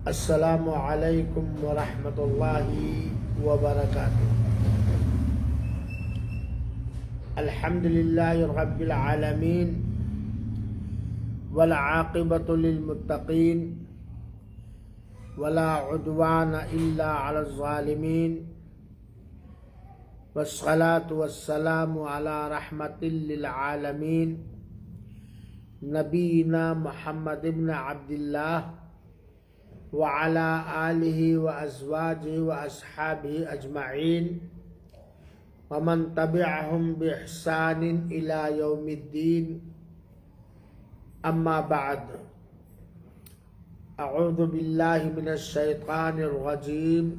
السلام علیکم ورحمۃ اللہ وبرکاتہ۔ الحمد للہ رب العالمین والعاقبۃ للمتقین ولا عدوان الا علی الظالمین والصلاة والسلام علی رحمۃ للعالمین نبینا محمد بن عبد اللہ وعلى آلہ وازواجہ واصحابہ اجمعین ومن تبعہم بإحسان الى یوم الدین، اما بعد، اعوذ باللہ من الشیطان الرجیم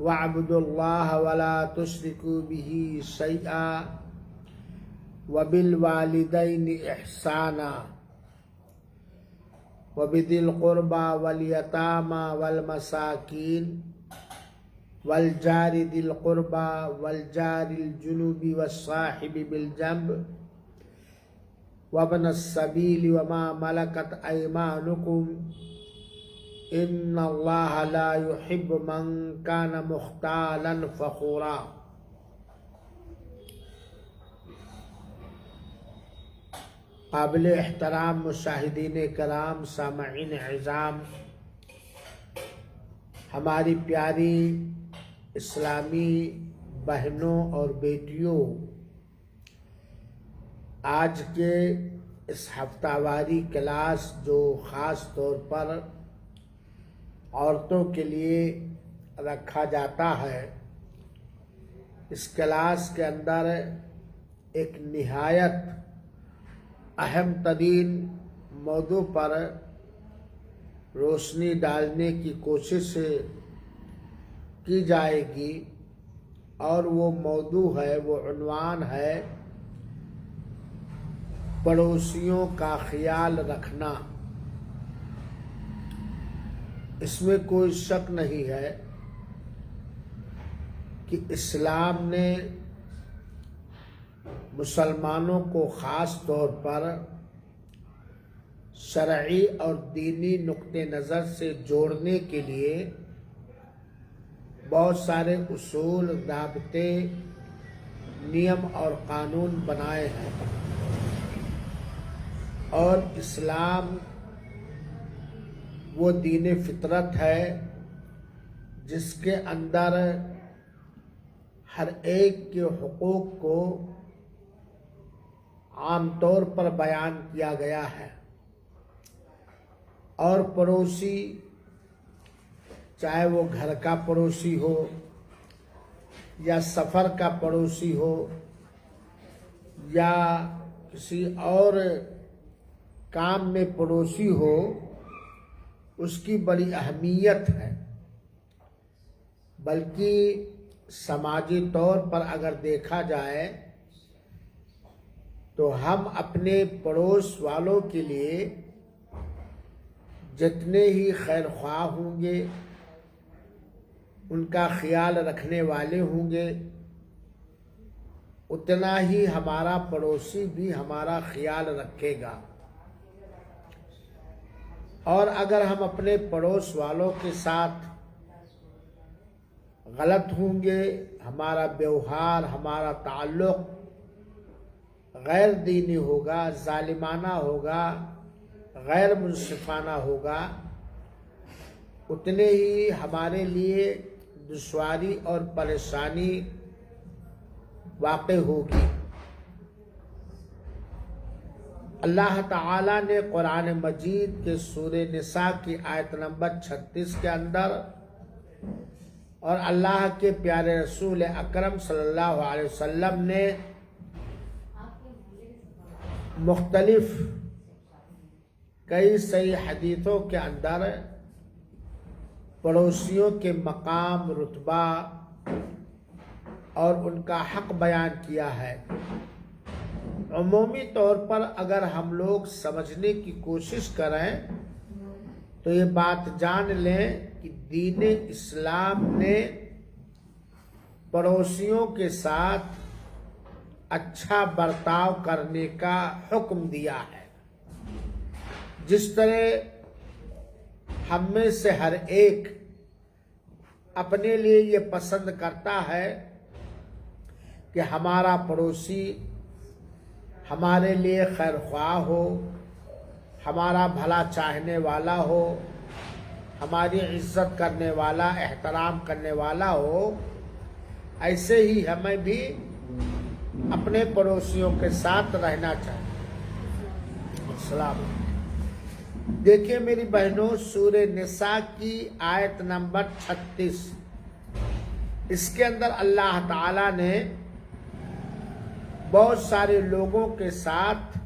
واعبدوا اللہ ولا تشرکوا بہ شیئا وبالوالدین احسانا وبذی القربى والیتامى والمساکین والجار ذی القربى والجار الجنب والصاحب بالجنب وابن السبیل وما ملکت ایمانکم ان اللہ لا يحب من کان مختالا فخورا۔ قابل احترام مشاہدین کرام، سامعین اعظام، ہماری پیاری اسلامی بہنوں اور بیٹیوں، آج کے اس ہفتہ واری کلاس جو خاص طور پر عورتوں کے لیے رکھا جاتا ہے، اس کلاس کے اندر ایک نہایت اہم ترین موضوع پر روشنی ڈالنے کی کوشش کی جائے گی، اور وہ موضوع ہے، وہ عنوان ہے پڑوسیوں کا خیال رکھنا۔ اس میں کوئی شک نہیں ہے کہ اسلام نے مسلمانوں کو خاص طور پر شرعی اور دینی نقطہ نظر سے جوڑنے کے لیے بہت سارے اصول، ضابطے، نیم اور قانون بنائے ہیں، اور اسلام وہ دین فطرت ہے جس کے اندر ہر ایک کے حقوق کو عام طور پر بیان کیا گیا ہے، اور پڑوسی، چاہے وہ گھر کا پڑوسی ہو یا سفر کا پڑوسی ہو یا کسی اور کام میں پڑوسی ہو، اس کی بڑی اہمیت ہے۔ بلکہ سماجی طور پر اگر دیکھا جائے تو ہم اپنے پڑوس والوں کے لیے جتنے ہی خیر خواہ ہوں گے، ان کا خیال رکھنے والے ہوں گے، اتنا ہی ہمارا پڑوسی بھی ہمارا خیال رکھے گا۔ اور اگر ہم اپنے پڑوس والوں کے ساتھ غلط ہوں گے، ہمارا ویوہار، ہمارا تعلق غیر دینی ہوگا، ظالمانہ ہوگا، غیر منصفانہ ہوگا، اتنے ہی ہمارے لیے دشواری اور پریشانی واقع ہوگی۔ اللہ تعالیٰ نے قرآن مجید کے سورہ نساء کی آیت نمبر 36 کے اندر، اور اللہ کے پیارے رسول اکرم صلی اللہ علیہ وسلم نے مختلف کئی صحیح حدیثوں کے اندر پڑوسیوں کے مقام، رتبہ اور ان کا حق بیان کیا ہے۔ عمومی طور پر اگر ہم لوگ سمجھنے کی کوشش کریں تو یہ بات جان لیں کہ دین اسلام نے پڑوسیوں کے ساتھ اچھا برتاؤ کرنے کا حکم دیا ہے۔ جس طرح ہم میں سے ہر ایک اپنے لیے یہ پسند کرتا ہے کہ ہمارا پڑوسی ہمارے لیے خیر خواہ ہو، ہمارا بھلا چاہنے والا ہو، ہماری عزت کرنے والا، احترام کرنے والا ہو۔ ایسے ہی ہمیں بھی اپنے پڑوسیوں کے ساتھ رہنا چاہیے۔ السلام علیکم۔ دیکھیے میری بہنوں، سورہ نساء کی آیت نمبر 36، اس کے اندر اللہ تعالیٰ نے بہت سارے لوگوں کے ساتھ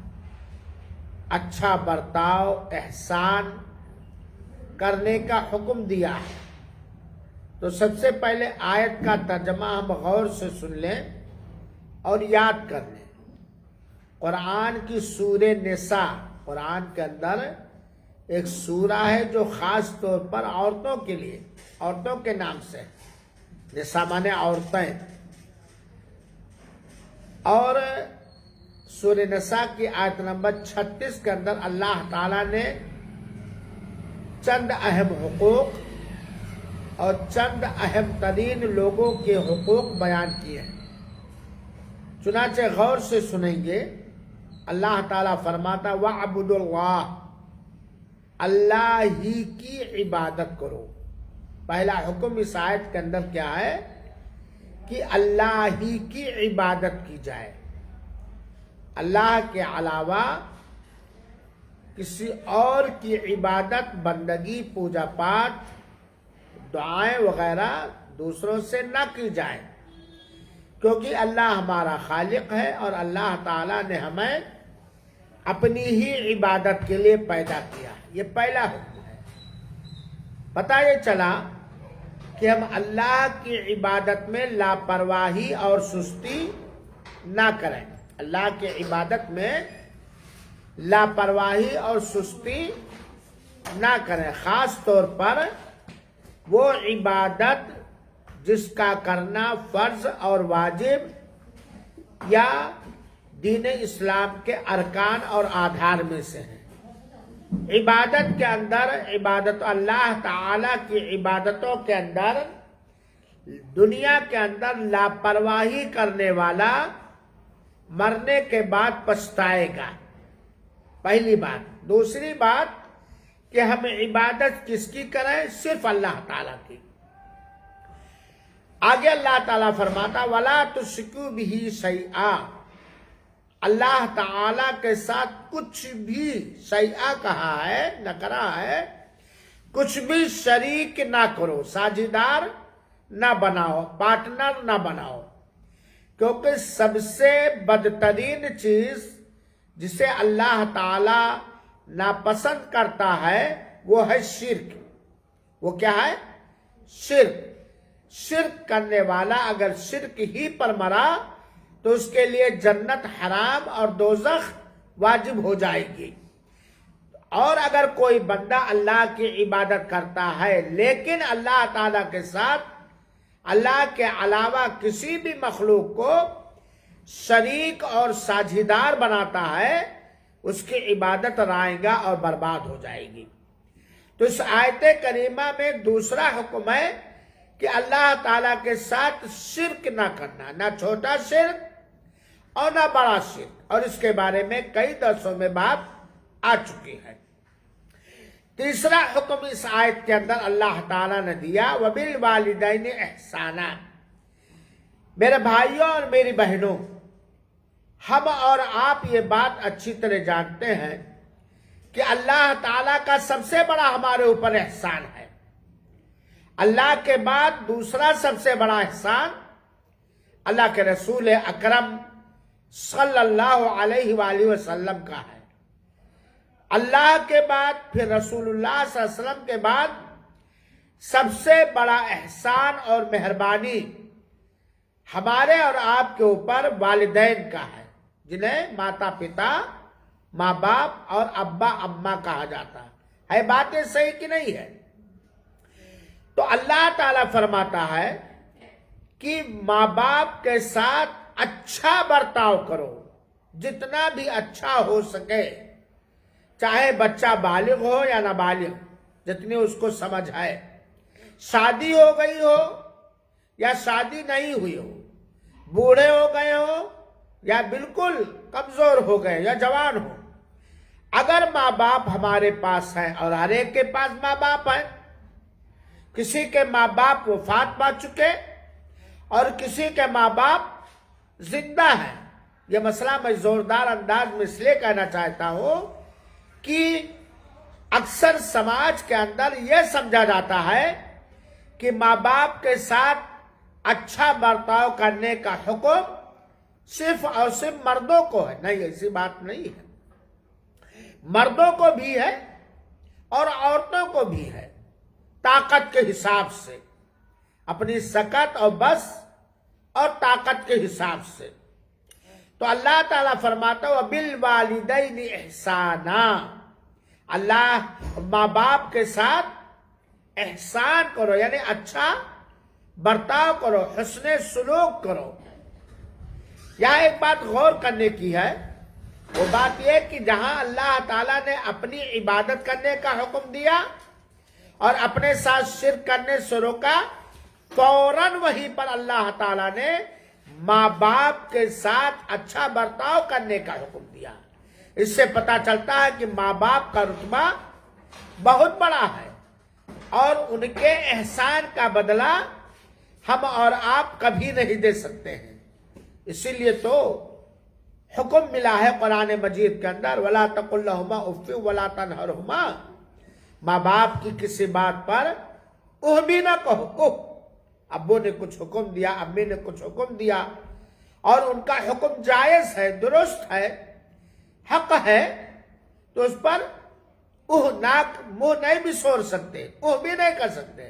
اچھا برتاؤ، احسان کرنے کا حکم دیا ہے۔ تو سب سے پہلے آیت کا ترجمہ ہم غور سے سن لیں اور یاد کر لیں۔ قرآن کی سورہ نساء، قرآن کے اندر ایک سورہ ہے جو خاص طور پر عورتوں کے لیے، عورتوں کے نام سے، نساء مانے عورتیں۔ اور سورہ نساء کی آیت نمبر 36 کے اندر اللہ تعالیٰ نے چند اہم حقوق اور چند اہم ترین لوگوں کے حقوق بیان کیے ہیں۔ چنانچہ غور سے سنیں گے۔ اللہ تعالیٰ فرماتا وَاعْبُدُوا اللَّهَ، اللہ ہی کی عبادت کرو۔ پہلا حکم اس آیت کے اندر کیا ہے کہ اللہ ہی کی عبادت کی جائے، اللہ کے علاوہ کسی اور کی عبادت، بندگی، پوجا پاٹ، دعائیں وغیرہ دوسروں سے نہ کی جائے، کیونکہ اللہ ہمارا خالق ہے اور اللہ تعالیٰ نے ہمیں اپنی ہی عبادت کے لیے پیدا کیا۔ یہ پہلا حکم ہے۔ پتہ یہ چلا کہ ہم اللہ کی عبادت میں لاپرواہی اور سستی نہ کریں، اللہ کی عبادت میں لاپرواہی اور سستی نہ کریں، خاص طور پر وہ عبادت جس کا کرنا فرض اور واجب یا دین اسلام کے ارکان اور آدھار میں سے ہے۔ عبادت کے اندر، عبادت اللہ تعالی کی عبادتوں کے اندر، دنیا کے اندر لاپرواہی کرنے والا مرنے کے بعد پچھتائے گا، پہلی بات۔ دوسری بات کہ ہم عبادت کس کی کریں؟ صرف اللہ تعالیٰ کی۔ آگے اللہ تعالیٰ فرماتا وَلَا تُشْرِكُوا بِهِ شَيْئًا، اللہ تعالیٰ کے ساتھ کچھ بھی، شیئا کہا ہے، نکرا ہے، کچھ بھی شریک نہ کرو، ساجھیدار نہ بناؤ، پارٹنر نہ بناؤ، کیونکہ سب سے بدترین چیز جسے اللہ تعالیٰ ناپسند کرتا ہے وہ ہے شرک۔ وہ کیا ہے؟ شرک۔ شرک کرنے والا اگر شرک ہی پر مرا تو اس کے لیے جنت حرام اور دوزخ واجب ہو جائے گی۔ اور اگر کوئی بندہ اللہ کی عبادت کرتا ہے لیکن اللہ تعالیٰ کے ساتھ اللہ کے علاوہ کسی بھی مخلوق کو شریک اور ساجھیدار بناتا ہے، اس کی عبادت رائیگا اور برباد ہو جائے گی۔ تو اس آیت کریمہ میں دوسرا حکم ہے کہ اللہ تعالیٰ کے ساتھ شرک نہ کرنا، نہ چھوٹا شرک اور نہ بڑا شرک، اور اس کے بارے میں کئی درسوں میں بات آ چکی ہے۔ تیسرا حکم اس آیت کے اندر اللہ تعالیٰ نے دیا وَبِالْوَالِدَيْنِ احسانا۔ میرے بھائیوں اور میری بہنوں، ہم اور آپ یہ بات اچھی طرح جانتے ہیں کہ اللہ تعالیٰ کا سب سے بڑا ہمارے اوپر احسان ہے۔ اللہ کے بعد دوسرا سب سے بڑا احسان اللہ کے رسول اکرم صلی اللہ علیہ وآلہ وسلم کا ہے۔ اللہ کے بعد، پھر رسول اللہ صلی اللہ علیہ وسلم کے بعد سب سے بڑا احسان اور مہربانی ہمارے اور آپ کے اوپر والدین کا ہے، جنہیں ماتا پتا، ماں باپ اور ابا اماں کہا جاتا ہے۔ باتیں صحیح کی نہیں ہے؟ تو اللہ تعالیٰ فرماتا ہے کہ ماں باپ کے ساتھ اچھا برتاؤ کرو، جتنا بھی اچھا ہو سکے، چاہے بچہ بالغ ہو یا نابالغ، جتنی اس کو سمجھ ہے، شادی ہو گئی ہو یا شادی نہیں ہوئی ہو، بوڑھے ہو گئے ہو یا بالکل کمزور ہو گئے یا جوان ہو، اگر ماں باپ ہمارے پاس ہیں، اور ہر ایک کے پاس ماں باپ ہیں، کسی کے ماں باپ وفات پا چکے اور کسی کے ماں باپ زندہ ہیں، یہ مسئلہ میں زوردار انداز میں اس لیے کہنا چاہتا ہوں کہ اکثر سماج کے اندر یہ سمجھا جاتا ہے کہ ماں باپ کے ساتھ اچھا برتاؤ کرنے کا حکم صرف اور صرف مردوں کو ہے۔ نہیں، ایسی بات نہیں ہے، مردوں کو بھی ہے اور عورتوں کو بھی ہے، طاقت کے حساب سے، اپنی سکت اور بس اور طاقت کے حساب سے۔ تو اللہ تعالیٰ فرماتا ہے وَبِالْوَالِدَيْنِ إِحْسَانًا، اللہ ماں باپ کے ساتھ احسان کرو، یعنی اچھا برتاؤ کرو، حسن سلوک کرو۔ یہاں ایک بات غور کرنے کی ہے، وہ بات یہ کہ جہاں اللہ تعالیٰ نے اپنی عبادت کرنے کا حکم دیا اور اپنے ساتھ شرک کرنے سے روکا، فوراً وہیں پر اللہ تعالیٰ نے ماں باپ کے ساتھ اچھا برتاؤ کرنے کا حکم دیا۔ اس سے پتہ چلتا ہے کہ ماں باپ کا رتبہ بہت بڑا ہے اور ان کے احسان کا بدلہ ہم اور آپ کبھی نہیں دے سکتے ہیں۔ اسی لیے تو حکم ملا ہے قرآن مجید کے اندر وَلَا تَقُلْ لَهُمَا اُفٍّ وَلَا تَنْهَرْهُمَا، ماں باپ کی کسی بات پر اوہ بھی نہ کہو۔ ابو نے کچھ حکم دیا، امی نے کچھ حکم دیا اور ان کا حکم جائز ہے، درست ہے، حق ہے، تو اس پر منہ نہیں بھی سور سکتے، اوہ بھی نہیں کر سکتے،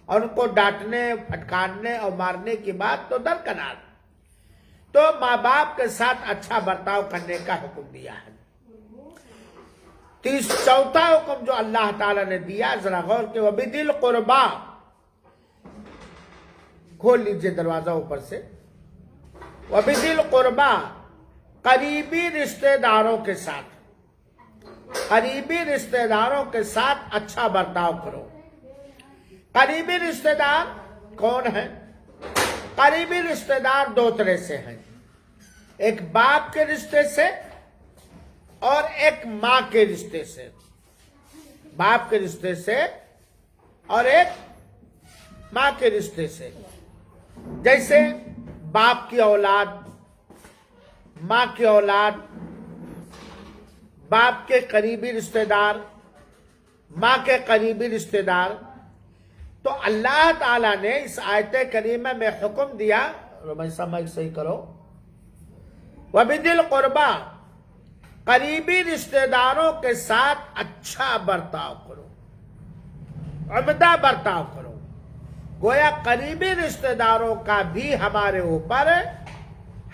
اور ان کو ڈانٹنے، پھٹکارنے اور مارنے کی بات تو درکنار۔ تو ماں باپ کے ساتھ اچھا برتاؤ کرنے کا حکم دیا ہے۔ چوتھا حکم جو اللہ تعالیٰ نے دیا، ذرا غور کہ وَبِذِي الْقُرْبَى، کھول لیجئے دروازہ اوپر سے، وَبِذِي الْقُرْبَى، قریبی رشتہ داروں کے ساتھ، قریبی رشتہ داروں کے ساتھ اچھا برتاؤ کرو۔ قریبی رشتہ دار کون ہیں؟ قریبی رشتہ دار دو طرح سے ہیں، ایک باپ کے رشتے سے اور ایک ماں کے رشتے سے، باپ کے رشتے سے اور ایک ماں کے رشتے سے۔ جیسے باپ کی اولاد، ماں کی اولاد، باپ کے قریبی رشتہ دار، ماں کے قریبی رشتہ دار۔ تو اللہ تعالیٰ نے اس آیت کریمہ میں حکم دیا، سمجھ صحیح کرو، وَبِذِي الْقُرْبَى، قریبی رشتہ داروں کے ساتھ اچھا برتاؤ کرو، عمدہ برتاؤ کرو۔ گویا قریبی رشتہ داروں کا بھی ہمارے اوپر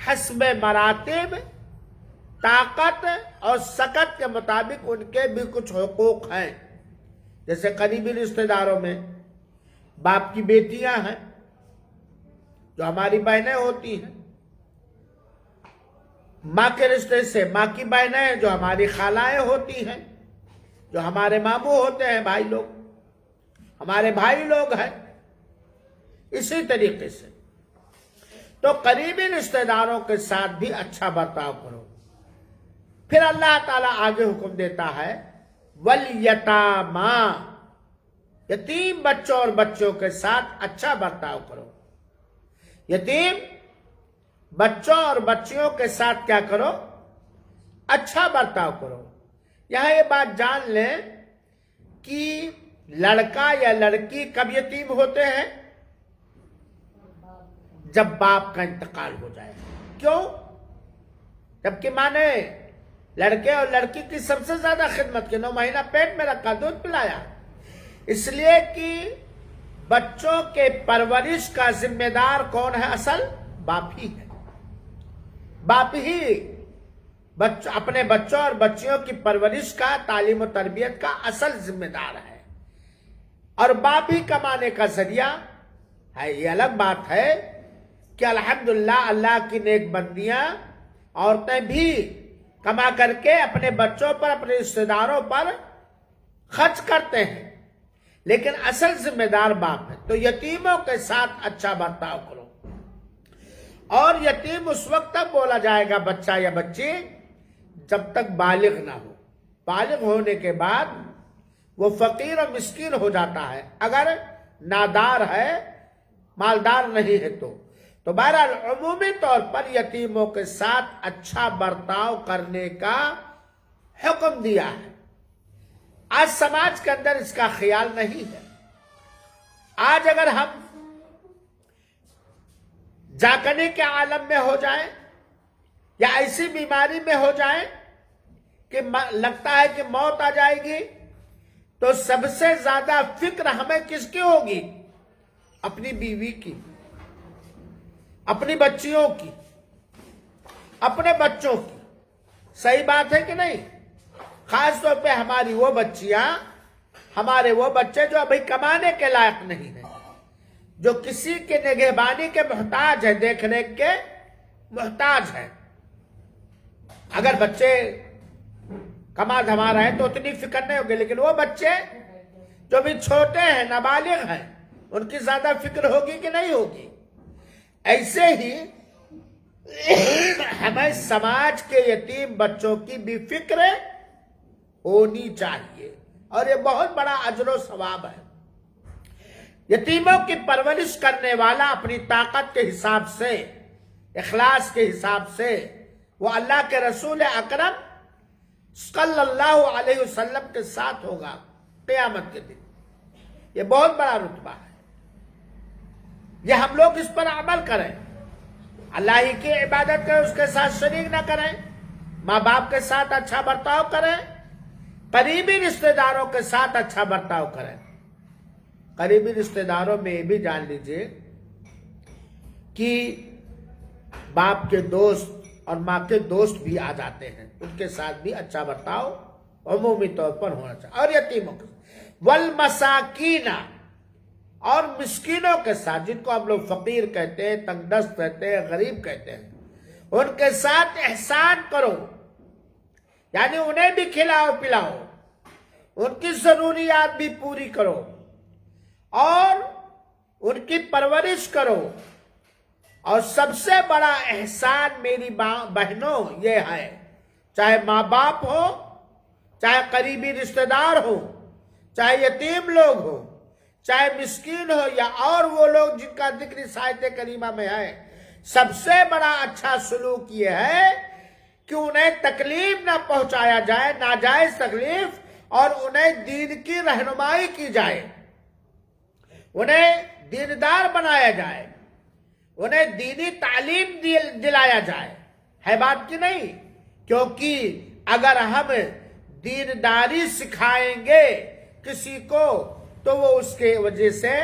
حسب مراتب، طاقت اور سکت کے مطابق ان کے بھی کچھ حقوق ہیں۔ جیسے قریبی رشتہ داروں میں باپ کی بیٹیاں ہیں جو ہماری بہنیں ہوتی ہیں، ماں کے رشتے سے ماں کی بہنیں جو ہماری خالائیں ہوتی ہیں، جو ہمارے ماموں ہوتے ہیں، بھائی لوگ ہمارے بھائی لوگ ہیں۔ اسی طریقے سے تو قریبی رشتہ داروں کے ساتھ بھی اچھا برتاؤ کرو۔ پھر اللہ تعالیٰ آگے حکم دیتا ہے وَالْيَتَامَى، یتیم بچوں اور بچوں کے ساتھ اچھا برتاؤ کرو۔ یتیم بچوں اور بچیوں کے ساتھ کیا کرو؟ اچھا برتاؤ کرو۔ یہاں یہ بات جان لیں کہ لڑکا یا لڑکی کب یتیم ہوتے ہیں؟ جب باپ کا انتقال ہو جائے۔ کیوں؟ جبکہ ماں نے لڑکے اور لڑکی کی سب سے زیادہ خدمت کی، 9 مہینہ پیٹ میں رکھا، دودھ پلایا، اس لیے کہ بچوں کے پرورش کا ذمہ دار کون ہے؟ اصل باپ ہی ہے۔ باپ ہی اپنے بچوں اور بچیوں کی پرورش کا، تعلیم و تربیت کا اصل ذمہ دار ہے، اور باپ ہی کمانے کا ذریعہ ہے۔ یہ الگ بات ہے کہ الحمدللہ اللہ کی نیک بندیاں، عورتیں بھی کما کر کے اپنے بچوں پر، اپنے رشتہ داروں پر خرچ کرتے ہیں، لیکن اصل ذمہ دار باپ ہے. تو یتیموں کے ساتھ اچھا برتاؤ کرو. اور یتیم اس وقت تک بولا جائے گا بچہ یا بچی جب تک بالغ نہ ہو. بالغ ہونے کے بعد وہ فقیر اور مسکین ہو جاتا ہے اگر نادار ہے، مالدار نہیں ہے تو بہرحال عمومی طور پر یتیموں کے ساتھ اچھا برتاؤ کرنے کا حکم دیا ہے. آج سماج کے اندر اس کا خیال نہیں ہے. آج اگر ہم جاگنے کے عالم میں ہو جائیں یا ایسی بیماری میں ہو جائیں کہ لگتا ہے کہ موت آ جائے گی، تو سب سے زیادہ فکر ہمیں کس کی ہوگی؟ اپنی بیوی کی، اپنی بچیوں کی، اپنے بچوں کی. صحیح بات ہے کہ نہیں؟ خاص طور پہ ہماری وہ بچیاں، ہمارے وہ بچے جو ابھی کمانے کے لائق نہیں ہیں، جو کسی کے نگہبانی کے محتاج ہے، دیکھ ریکھ کے محتاج ہے. اگر بچے کما دھما رہے ہیں تو اتنی فکر نہیں ہوگی، لیکن وہ بچے جو بھی چھوٹے ہیں، نابالغ ہیں، ان کی زیادہ فکر ہوگی کہ نہیں ہوگی؟ ایسے ہی ہمیں سماج کے یتیم بچوں کی بھی فکر ہونی چاہیے، اور یہ بہت بڑا اجر و ثواب ہے. یتیموں کی پرورش کرنے والا اپنی طاقت کے حساب سے، اخلاص کے حساب سے وہ اللہ کے رسول اکرم صلی اللہ علیہ وسلم کے ساتھ ہوگا قیامت کے دن. یہ بہت بڑا رتبہ ہے. یہ ہم لوگ اس پر عمل کریں، اللہ ہی کی عبادت کریں، اس کے ساتھ شریک نہ کریں، ماں باپ کے ساتھ اچھا برتاؤ کریں، قریبی رشتہ داروں کے ساتھ اچھا برتاؤ کریں. قریبی رشتہ داروں میں یہ بھی جان لیجئے کہ باپ کے دوست اور ماں کے دوست بھی آ جاتے ہیں، ان کے ساتھ بھی اچھا برتاؤ عمومی طور پر ہونا چاہیے. اور یتیموں کے ساتھ والمساکین، اور مسکینوں کے ساتھ، جن کو ہم لوگ فقیر کہتے ہیں، تنگ دست کہتے ہیں، غریب کہتے ہیں، ان کے ساتھ احسان کرو. یعنی انہیں بھی کھلاؤ پلاؤ، ان کی ضروریات بھی پوری کرو اور ان کی پرورش کرو. اور سب سے بڑا احسان میری بہنوں یہ ہے، چاہے ماں باپ ہو، چاہے قریبی رشتہ دار ہو، چاہے یتیم لوگ ہو، چاہے مسکین ہو، یا اور وہ لوگ جن کا ذکر اس آیت کریمہ میں ہے، سب سے بڑا اچھا سلوک یہ ہے کہ انہیں تکلیف نہ پہنچایا جائے، ناجائز تکلیف، اور انہیں دین کی رہنمائی کی جائے، انہیں دیندار بنایا جائے، انہیں دینی تعلیم دلایا جائے. ہے بات کی نہیں؟ کیونکہ اگر ہم دینداری سکھائیں گے کسی کو تو وہ اس کے وجہ سے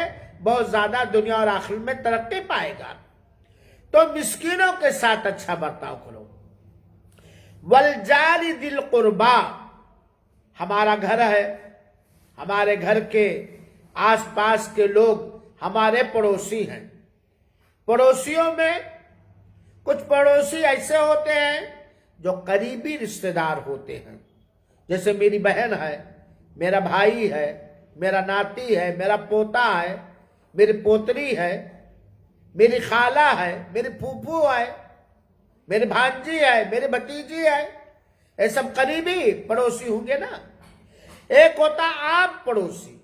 بہت زیادہ دنیا اور آخرت میں ترقی پائے گا. تو مسکینوں کے ساتھ اچھا برتاؤ کرو. والجار ذی القربی، ہمارا گھر ہے، ہمارے گھر کے آس پاس کے لوگ ہمارے پڑوسی ہیں. پڑوسیوں میں کچھ پڑوسی ایسے ہوتے ہیں جو قریبی رشتہ دار ہوتے ہیں، جیسے میری بہن ہے، میرا بھائی ہے، میرا ناتی ہے، میرا پوتا ہے، میری پوتری ہے، میری خالہ ہے، میری پھوپھو ہے، میری بھانجی ہے، میری بھتیجی ہے. یہ سب قریبی پڑوسی ہوں گے نا. ایک ہوتا عام پڑوسی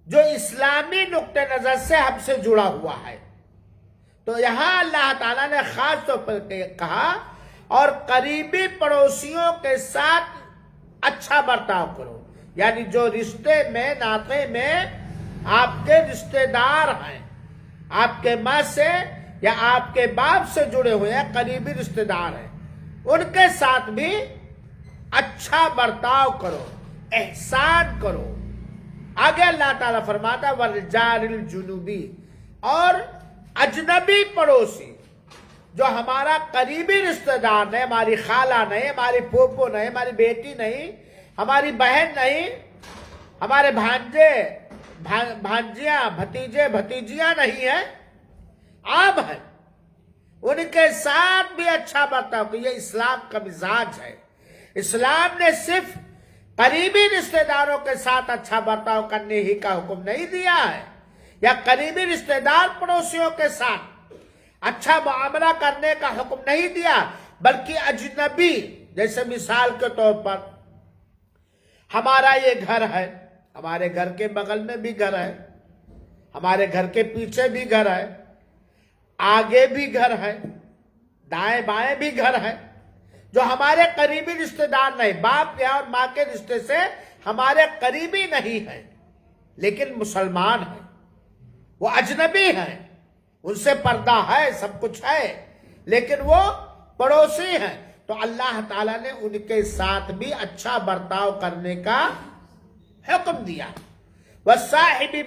جو اسلامی نقطہ نظر سے ہم سے جڑا ہوا ہے. تو یہاں اللہ تعالیٰ نے خاص طور پر کہا اور قریبی پڑوسیوں کے ساتھ اچھا برتاؤ کرو. یعنی جو رشتے میں، ناطے میں آپ کے رشتے دار ہیں، آپ کے ماں سے یا آپ کے باپ سے جڑے ہوئے ہیں، قریبی رشتے دار ہیں، ان کے ساتھ بھی اچھا برتاؤ کرو، احسان کرو. آگے اللہ تعالیٰ فرماتا ہے والجار الجنوبی، اور اجنبی پڑوسی جو ہمارا قریبی رشتہ دار نہیں، ہماری خالہ نہیں، ہماری پھوپھو نہیں، ہماری بیٹی نہیں، ہماری بہن نہیں، ہمارے بھانجے بھانجیاں، بھتیجے بھتیجیاں نہیں ہیں، عام ہیں، ان کے ساتھ بھی اچھا برتاؤ. کہ یہ اسلام کا مزاج ہے. اسلام نے صرف قریبی رشتہ داروں کے ساتھ اچھا برتاؤ کرنے ہی کا حکم نہیں دیا ہے، یا قریبی رشتہ دار پڑوسیوں کے ساتھ اچھا معاملہ کرنے کا حکم نہیں دیا، بلکہ اجنبی، جیسے مثال کے طور پر ہمارا یہ گھر ہے، ہمارے گھر کے بغل میں بھی گھر ہے، ہمارے گھر کے پیچھے بھی گھر ہے، آگے بھی گھر ہے، دائیں بائیں بھی گھر ہے، جو ہمارے قریبی رشتہ دار نہیں، باپ کے اور ماں کے رشتے سے ہمارے قریبی نہیں ہیں، لیکن مسلمان ہیں، وہ اجنبی ہیں، ان سے پردہ ہے، سب کچھ ہے، لیکن وہ پڑوسی ہیں، تو اللہ تعالیٰ نے ان کے ساتھ بھی اچھا برتاؤ کرنے کا حکم دیا۔ وَالصَّاحِبِ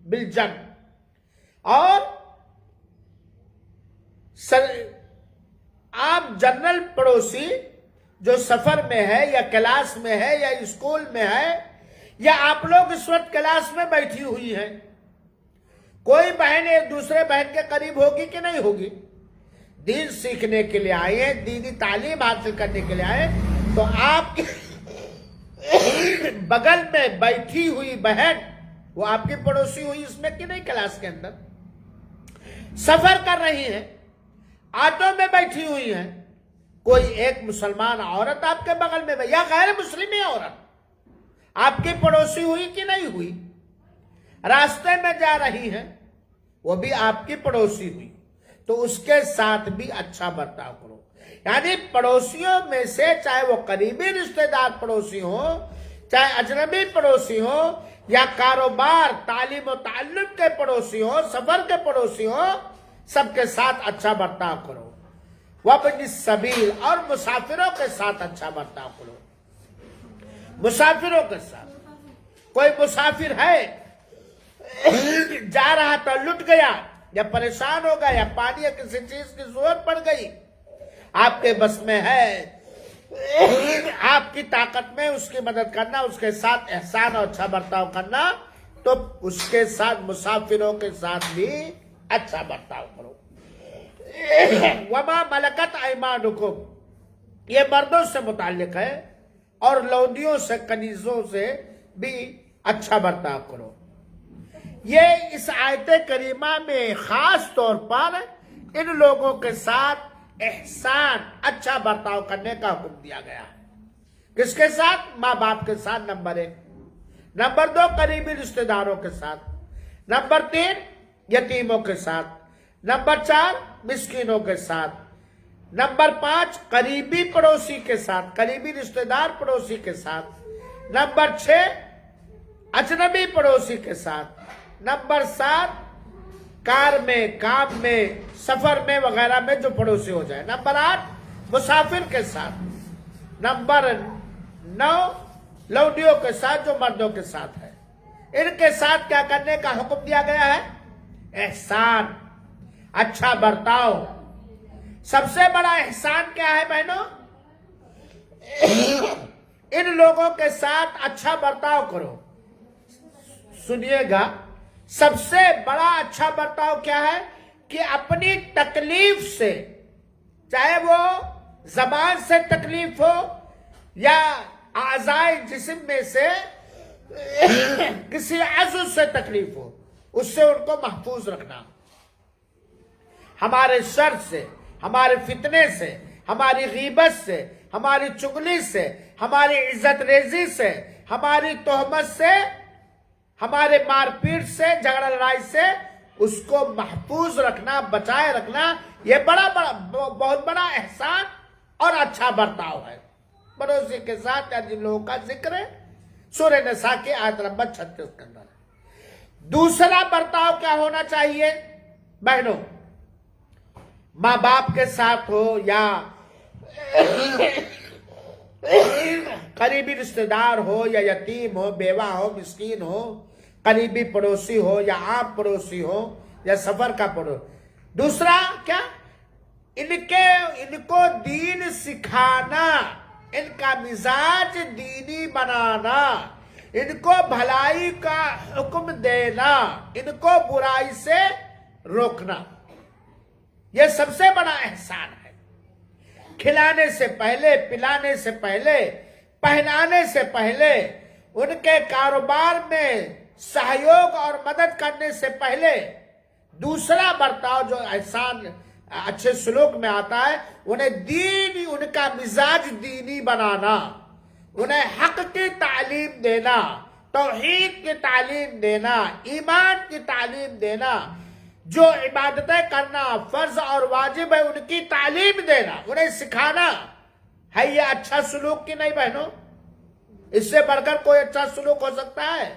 بِالْجَنْبِ، اور عام جنرل پڑوسی جو سفر میں ہے یا کلاس میں ہے یا اسکول میں ہے، یا آپ لوگ اس وقت کلاس میں بیٹھی ہوئی ہیں، کوئی بہن ایک دوسرے بہن کے قریب ہوگی کہ نہیں ہوگی؟ دین سیکھنے کے لیے آئے ہیں، دینی تعلیم حاصل کرنے کے لیے آئے ہیں، تو آپ کے بغل میں بیٹھی ہوئی بہن وہ آپ کی پڑوسی ہوئی اس میں کہ نہیں؟ کلاس کے اندر سفر کر رہی ہیں، آٹو میں بیٹھی ہوئی ہیں، کوئی ایک مسلمان عورت آپ کے بغل میں یا غیر مسلم عورت آپ کی پڑوسی ہوئی کہ نہیں ہوئی؟ راستے میں جا رہی ہیں، وہ بھی آپ کی پڑوسی ہوئی، تو اس کے ساتھ بھی اچھا برتاؤ کرو۔ یعنی پڑوسیوں میں سے چاہے وہ قریبی رشتہ دار پڑوسی ہوں، چاہے اجنبی پڑوسی ہوں، یا کاروبار تعلیم و تعلم کے پڑوسی ہوں، سفر کے پڑوسی ہوں، سب کے ساتھ اچھا برتاؤ کرو۔ وَابْنِ السَّبِيلِ، اور مسافروں کے ساتھ اچھا برتاؤ کرو۔ مسافروں کے ساتھ، کوئی مسافر ہے جا رہا تھا، لٹ گیا یا پریشان ہو گیا یا پانی یا کسی چیز کی ضرورت پڑ گئی، آپ کے بس میں ہے، آپ کی طاقت میں اس کی مدد کرنا، اس کے ساتھ احسان اور اچھا برتاؤ کرنا، تو اس کے ساتھ مسافروں کے ساتھ بھی اچھا برتاؤ کرو۔ وَمَا مَلَكَتْ أَيْمَانُكُمْ، یہ مردوں سے متعلق ہے، اور لونڈیوں سے، کنیزوں سے بھی اچھا برتاؤ کرو۔ یہ اس آیت کریمہ میں خاص طور پر ان لوگوں کے ساتھ احسان، اچھا برتاؤ کرنے کا حکم دیا گیا ہے۔ کس کے ساتھ؟ ماں باپ کے ساتھ، نمبر 1۔ نمبر 2، قریبی رشتہ داروں کے ساتھ۔ نمبر 3، یتیموں کے ساتھ۔ نمبر 4، مسکینوں کے ساتھ۔ نمبر 5، قریبی پڑوسی کے ساتھ، قریبی رشتہ دار پڑوسی کے ساتھ۔ نمبر 6، اجنبی پڑوسی کے ساتھ۔ نمبر 7، کار میں، کام میں، سفر میں وغیرہ میں جو پڑوسی ہو جائے۔ نمبر 8، مسافر کے ساتھ۔ نمبر 9، لونڈیوں کے ساتھ جو مردوں کے ساتھ ہے۔ ان کے ساتھ کیا کرنے کا حکم دیا گیا ہے؟ احسان، اچھا برتاؤ۔ سب سے بڑا احسان کیا ہے بہنوں؟ ان لوگوں کے ساتھ اچھا برتاؤ کرو۔ سنیے گا، سب سے بڑا اچھا برتاؤ کیا ہے؟ کہ اپنی تکلیف سے، چاہے وہ زبان سے تکلیف ہو یا اعضائے جسم میں سے کسی عضو سے تکلیف ہو، اس سے ان کو محفوظ رکھنا، ہمارے شر سے، ہمارے فتنے سے، ہماری غیبت سے، ہماری چغلی سے، ہماری عزت ریزی سے، ہماری تہمت سے، ہمارے مار پیٹ سے، جھگڑا لڑائی سے، اس کو محفوظ رکھنا، بچائے رکھنا، یہ بہت بڑا احسان اور اچھا برتاؤ ہے۔ پڑوسی کے ساتھ جن لوگوں کا ذکر ہے سورہ نساء کی آیت نمبر 36 کے اندر۔ دوسرا برتاؤ کیا ہونا چاہیے بہنوں؟ ماں باپ کے ساتھ ہو یا قریبی رشتہ دار ہو یا یتیم ہو، بیوہ ہو، مسکین ہو، قریبی پڑوسی ہو یا عام پڑوسی ہو یا سفر کا پڑوسی۔ دوسرا کیا؟ ان کو دین سکھانا، ان کا مزاج دینی بنانا، ان کو بھلائی کا حکم دینا، ان کو برائی سے روکنا، یہ سب سے بڑا احسان ہے۔ کھلانے سے پہلے، پلانے سے پہلے، پہنانے سے پہلے، ان کے کاروبار میں سہیوگ اور مدد کرنے سے پہلے دوسرا برتاؤ جو احسان اچھے سلوک میں آتا ہے، انہیں دینی، ان کا مزاج دینی بنانا، انہیں حق کی تعلیم دینا، توحید کی تعلیم دینا، ایمان کی تعلیم دینا، جو عبادتیں کرنا فرض اور واجب ہے ان کی تعلیم دینا، انہیں سکھانا ہے۔ یہ اچھا سلوک کی نہیں بہنوں؟ اس سے بڑھ کر کوئی اچھا سلوک ہو سکتا ہے؟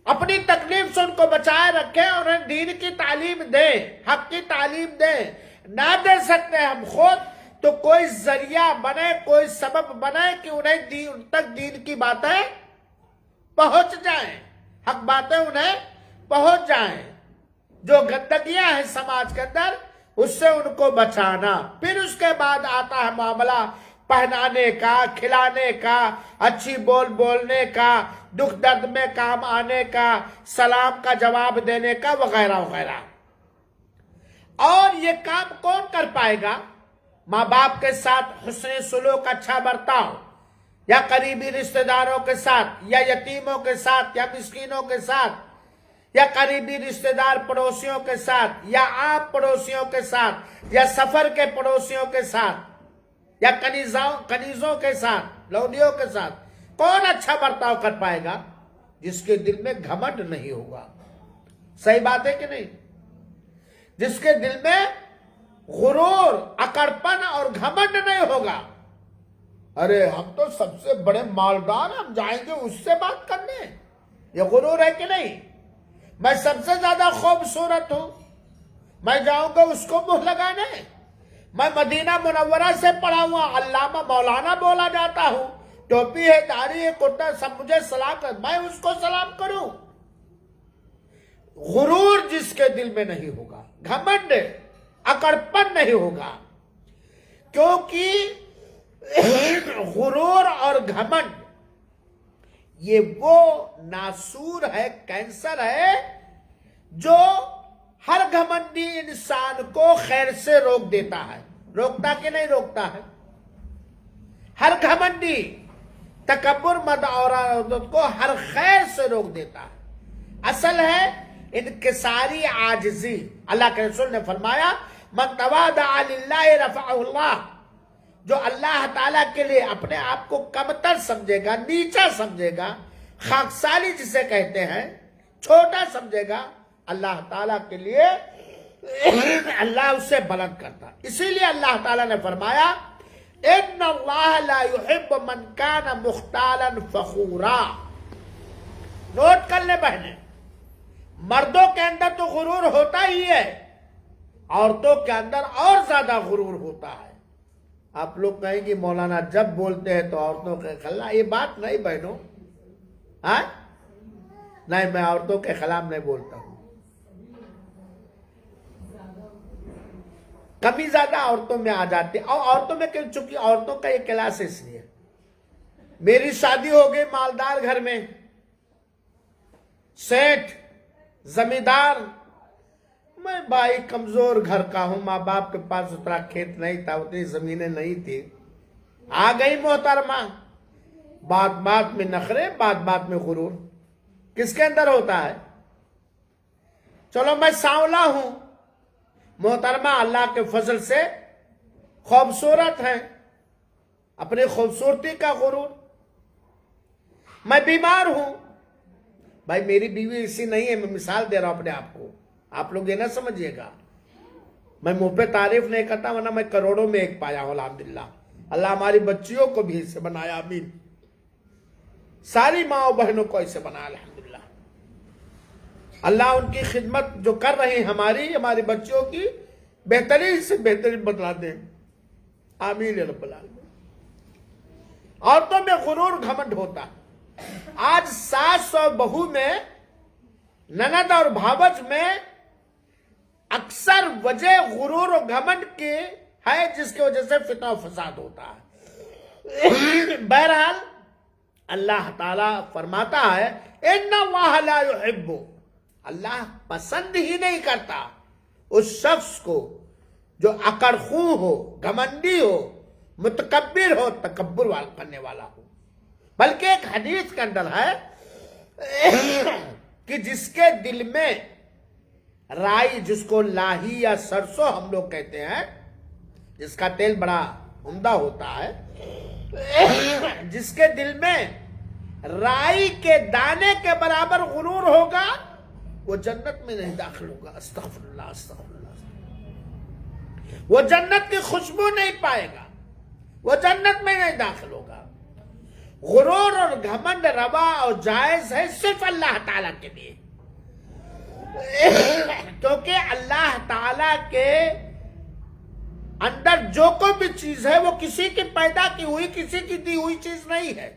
اپنی تکلیف سے ان کو بچائے رکھیں اور انہیں دین کی تعلیم دیں، حق کی تعلیم دیں۔ نہ دے سکتے ہم خود تو کوئی ذریعہ بنے، کوئی سبب بنے کہ انہیں ان تک دین کی باتیں پہنچ جائیں، حق باتیں انہیں پہنچ جائیں۔ جو گندگیاں ہیں سماج کے اندر، اس سے ان کو بچانا۔ پھر اس کے بعد آتا ہے معاملہ پہنانے کا، کھلانے کا، اچھی بولنے کا، دکھ درد میں کام آنے کا، سلام کا جواب دینے کا، وغیرہ وغیرہ۔ اور یہ کام کون کر پائے گا؟ ماں باپ کے ساتھ حسن سلوک، اچھا برتاؤ، یا قریبی رشتہ داروں کے ساتھ، یا یتیموں کے ساتھ، یا مسکینوں کے ساتھ، یا قریبی رشتہ دار پڑوسیوں کے ساتھ، یا عام پڑوسیوں کے ساتھ، یا سفر کے پڑوسیوں کے ساتھ، یا کنیزوں کے ساتھ، لونڈیوں کے ساتھ۔ کون اچھا برتاؤ کر پائے گا؟ جس کے دل میں گھمنڈ نہیں ہوگا۔ صحیح بات ہے کہ نہیں؟ جس کے دل میں غرور، اکڑپن اور گھمنڈ نہیں ہوگا۔ ارے ہم تو سب سے بڑے مالدار، ہم جائیں گے اس سے بات کرنے، یہ غرور ہے کہ نہیں؟ میں سب سے زیادہ خوبصورت ہوں، میں جاؤں گا اس کو منہ لگانے۔ میں مدینہ منورہ سے پڑھا ہوا علامہ مولانا بولا جاتا ہوں، ٹوپی ہے، داڑھی ہے، کرتا، سب مجھے سلام کر، میں اس کو سلام کروں۔ غرور جس کے دل میں نہیں ہوگا، گھمنڈ، اکڑپن نہیں ہوگا، کیونکہ غرور اور گھمنڈ یہ وہ ناسور ہے، کینسر ہے، جو ہر گھمنڈی انسان کو خیر سے روک دیتا ہے۔ روکتا کہ نہیں روکتا ہے؟ ہر گھمنڈی تکبر، مد اور عورت کو ہر خیر سے روک دیتا ہے۔ اصل ہے انکساری عاجزی۔ اللہ کے رسول نے فرمایا من تواضع للہ رفعہ اللہ، جو اللہ تعالیٰ کے لیے اپنے آپ کو کمتر سمجھے گا، نیچا سمجھے گا، خاکساری جسے کہتے ہیں، چھوٹا سمجھے گا، اللہ تعالیٰ کے لیے اللہ اسے بلند کرتا۔ اسی لیے اللہ تعالیٰ نے فرمایا ان اللہ لا يحب من کان مختالا فخورا۔ نوٹ کر لیں بہنیں، مردوں کے اندر تو غرور ہوتا ہی ہے، عورتوں کے اندر اور زیادہ غرور ہوتا ہے۔ آپ لوگ کہیں گے مولانا جب بولتے ہیں تو عورتوں کے خلاف، یہ بات نہیں بہنوں، ہاں نہیں، میں عورتوں کے خلاف نہیں بولتا ہوں۔ کمی زیادہ عورتوں میں آ جاتی ہے، اور عورتوں میں چونکہ عورتوں کا یہ کلاس اس لیے، میری شادی ہو گئی مالدار گھر میں، سیٹھ، زمیندار، میں بھائی کمزور گھر کا ہوں، ماں باپ کے پاس اتنا کھیت نہیں تھا، اتنی زمینیں نہیں تھی، آ گئی محترمہ، بات بات میں نخرے، بات بات میں غرور۔ کس کے اندر ہوتا ہے؟ چلو میں سانولا ہوں، محترمہ اللہ کے فضل سے خوبصورت ہیں، اپنی خوبصورتی کا غرور۔ میں بیمار ہوں، بھائی میری بیوی ایسی نہیں ہے، میں مثال دے رہا ہوں اپنے آپ کو، آپ لوگ یہ نہ سمجھیے گا، میں منہ پہ تعریف نہیں کرتا، ورنہ میں کروڑوں میں ایک پایا ہوں الحمدللہ۔ اللہ ہماری بچیوں کو بھی اسے بنایا، آمین، ساری ماں بہنوں کو اسے بنایا الحمدللہ۔ اللہ ان کی خدمت جو کر رہے ہیں ہماری بچیوں کی، بہترین سے بہترین بدلا دیں، آمین یا رب العالمین۔ عورتوں میں غرور گھمنڈ ہوتا ہے۔ آج ساس اور بہو میں، نند اور بھاوج میں اکثر وجہ غرور و گھمنڈ کی ہے، جس کی وجہ سے فتنہ و فساد ہوتا ہے۔ بہرحال اللہ تعالیٰ فرماتا ہے ان اللہ لا يحب، اللہ پسند ہی نہیں کرتا اس شخص کو جو اکڑ خوں ہو، گھمنڈی ہو، متکبر ہو، تکبر کرنے والا ہو۔ بلکہ ایک حدیث کے اندر ہے کہ جس کے دل میں رائی، جس کو لاہی یا سرسوں ہم لوگ کہتے ہیں، جس کا تیل بڑا عمدہ ہوتا ہے، جس کے دل میں رائی کے دانے کے برابر غرور ہوگا، وہ جنت میں نہیں داخل ہوگا۔ استغفر اللہ، استغفر اللہ۔ وہ جنت کی خوشبو نہیں پائے گا، وہ جنت میں نہیں داخل ہوگا۔ غرور اور گھمنڈ روا اور جائز ہے صرف اللہ تعالیٰ کے لیے، کیونکہ اللہ تعالیٰ کے اندر جو کوئی بھی چیز ہے وہ کسی کی پیدا کی ہوئی، کسی کی دی ہوئی چیز نہیں ہے،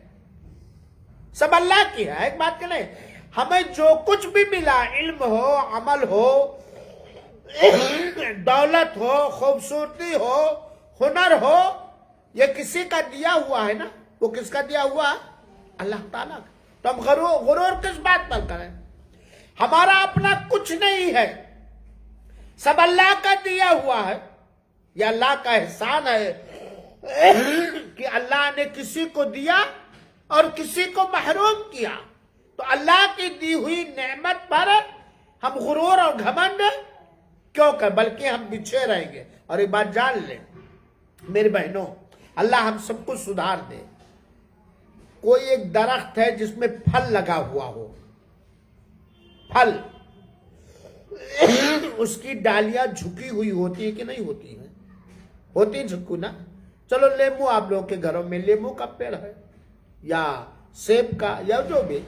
سب اللہ کی ہے۔ ایک بات کہ نہیں، ہمیں جو کچھ بھی ملا، علم ہو، عمل ہو، دولت ہو، خوبصورتی ہو، ہنر ہو، یہ کسی کا دیا ہوا ہے نا۔ وہ کس کا دیا ہوا ہے؟ اللہ تعالیٰ کا۔ تو ہم غرور کس بات پر کریں؟ ہمارا اپنا کچھ نہیں ہے، سب اللہ کا دیا ہوا ہے۔ یہ اللہ کا احسان ہے کہ اللہ نے کسی کو دیا اور کسی کو محروم کیا۔ تو اللہ کی دی ہوئی نعمت پر ہم غرور اور گھمنڈ کیوں کہ بلکہ ہم پیچھے رہیں گے۔ اور ایک بات جان لیں میری بہنوں، اللہ ہم سب کو سدھار دے۔ کوئی ایک درخت ہے جس میں پھل لگا ہوا ہو، پھل، اس کی ڈالیاں جھکی ہوئی ہوتی ہے کہ نہیں ہوتی ہے؟ ہوتی جھکو نا۔ چلو لیمو آپ لوگوں کے گھروں میں لیمو کا پیڑ ہے یا سیب کا یا جو بھی،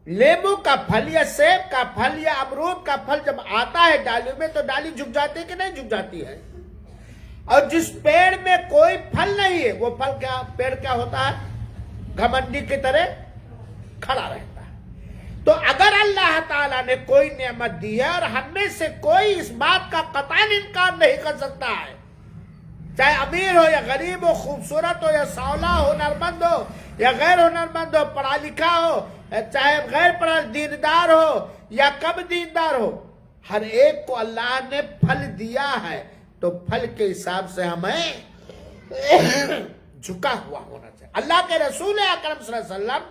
لیمو کا پھل یا سیب کا پھل یا امرود کا پھل جب آتا ہے ڈالی میں تو ڈالی جھک جاتی ہے کہ نہیں جھک جاتی ہے؟ اور جس پیڑ میں کوئی پھل نہیں ہے وہ پھل کیا، پیڑ کیا ہوتا ہے؟ گھمنڈی کی طرح کھڑا رہتا ہے۔ تو اگر اللہ تعالیٰ نے کوئی نعمت دی ہے اور ہم میں سے کوئی اس بات کا قطعاً انکار نہیں کر سکتا ہے، چاہے امیر ہو یا غریب ہو، خوبصورت ہو یا سانولا ہو، ہنرمند ہو یا غیر ہنرمند ہو، پڑھا لکھا ہو چاہے غیر پڑھا، دیندار ہو یا کم دیندار ہو، ہر ایک کو اللہ نے پھل دیا ہے۔ تو پھل کے حساب سے ہمیں جھکا ہوا ہونا چاہیے۔ اللہ کے رسول اکرم صلی اللہ علیہ وسلم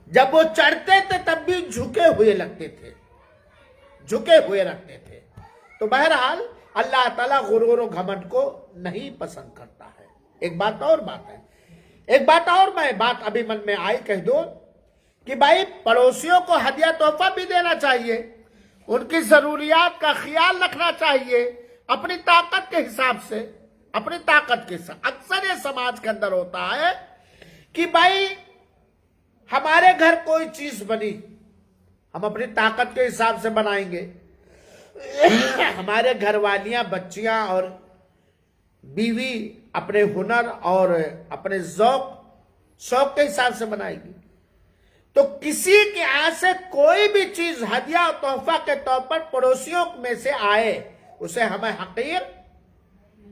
جب وہ چڑھتے تھے تب بھی جھکے ہوئے لگتے تھے، جھکے ہوئے رکھتے تھے۔ تو بہرحال اللہ تعالیٰ غرور و گھمنڈ کو نہیں پسند کرتا ہے۔ ایک بات اور میں بات ابھی من میں آئی کہہ دو کہ بھائی پڑوسیوں کو ہدیہ تحفہ بھی دینا چاہیے، ان کی ضروریات کا خیال رکھنا چاہیے اپنی طاقت کے حساب سے، اپنی طاقت کے ساتھ۔ اکثر یہ سماج کے اندر ہوتا ہے کہ بھائی ہمارے گھر کوئی چیز بنی، ہم اپنی طاقت کے حساب سے بنائیں گے، ہمارے گھر والیاں، بچیاں اور بیوی اپنے ہنر اور اپنے شوق کے حساب سے بنائے گی۔ تو کسی کے ہاتھ سے کوئی بھی چیز ہدیہ اور تحفہ کے طور پر پڑوسیوں میں سے آئے، اسے ہمیں حقیر،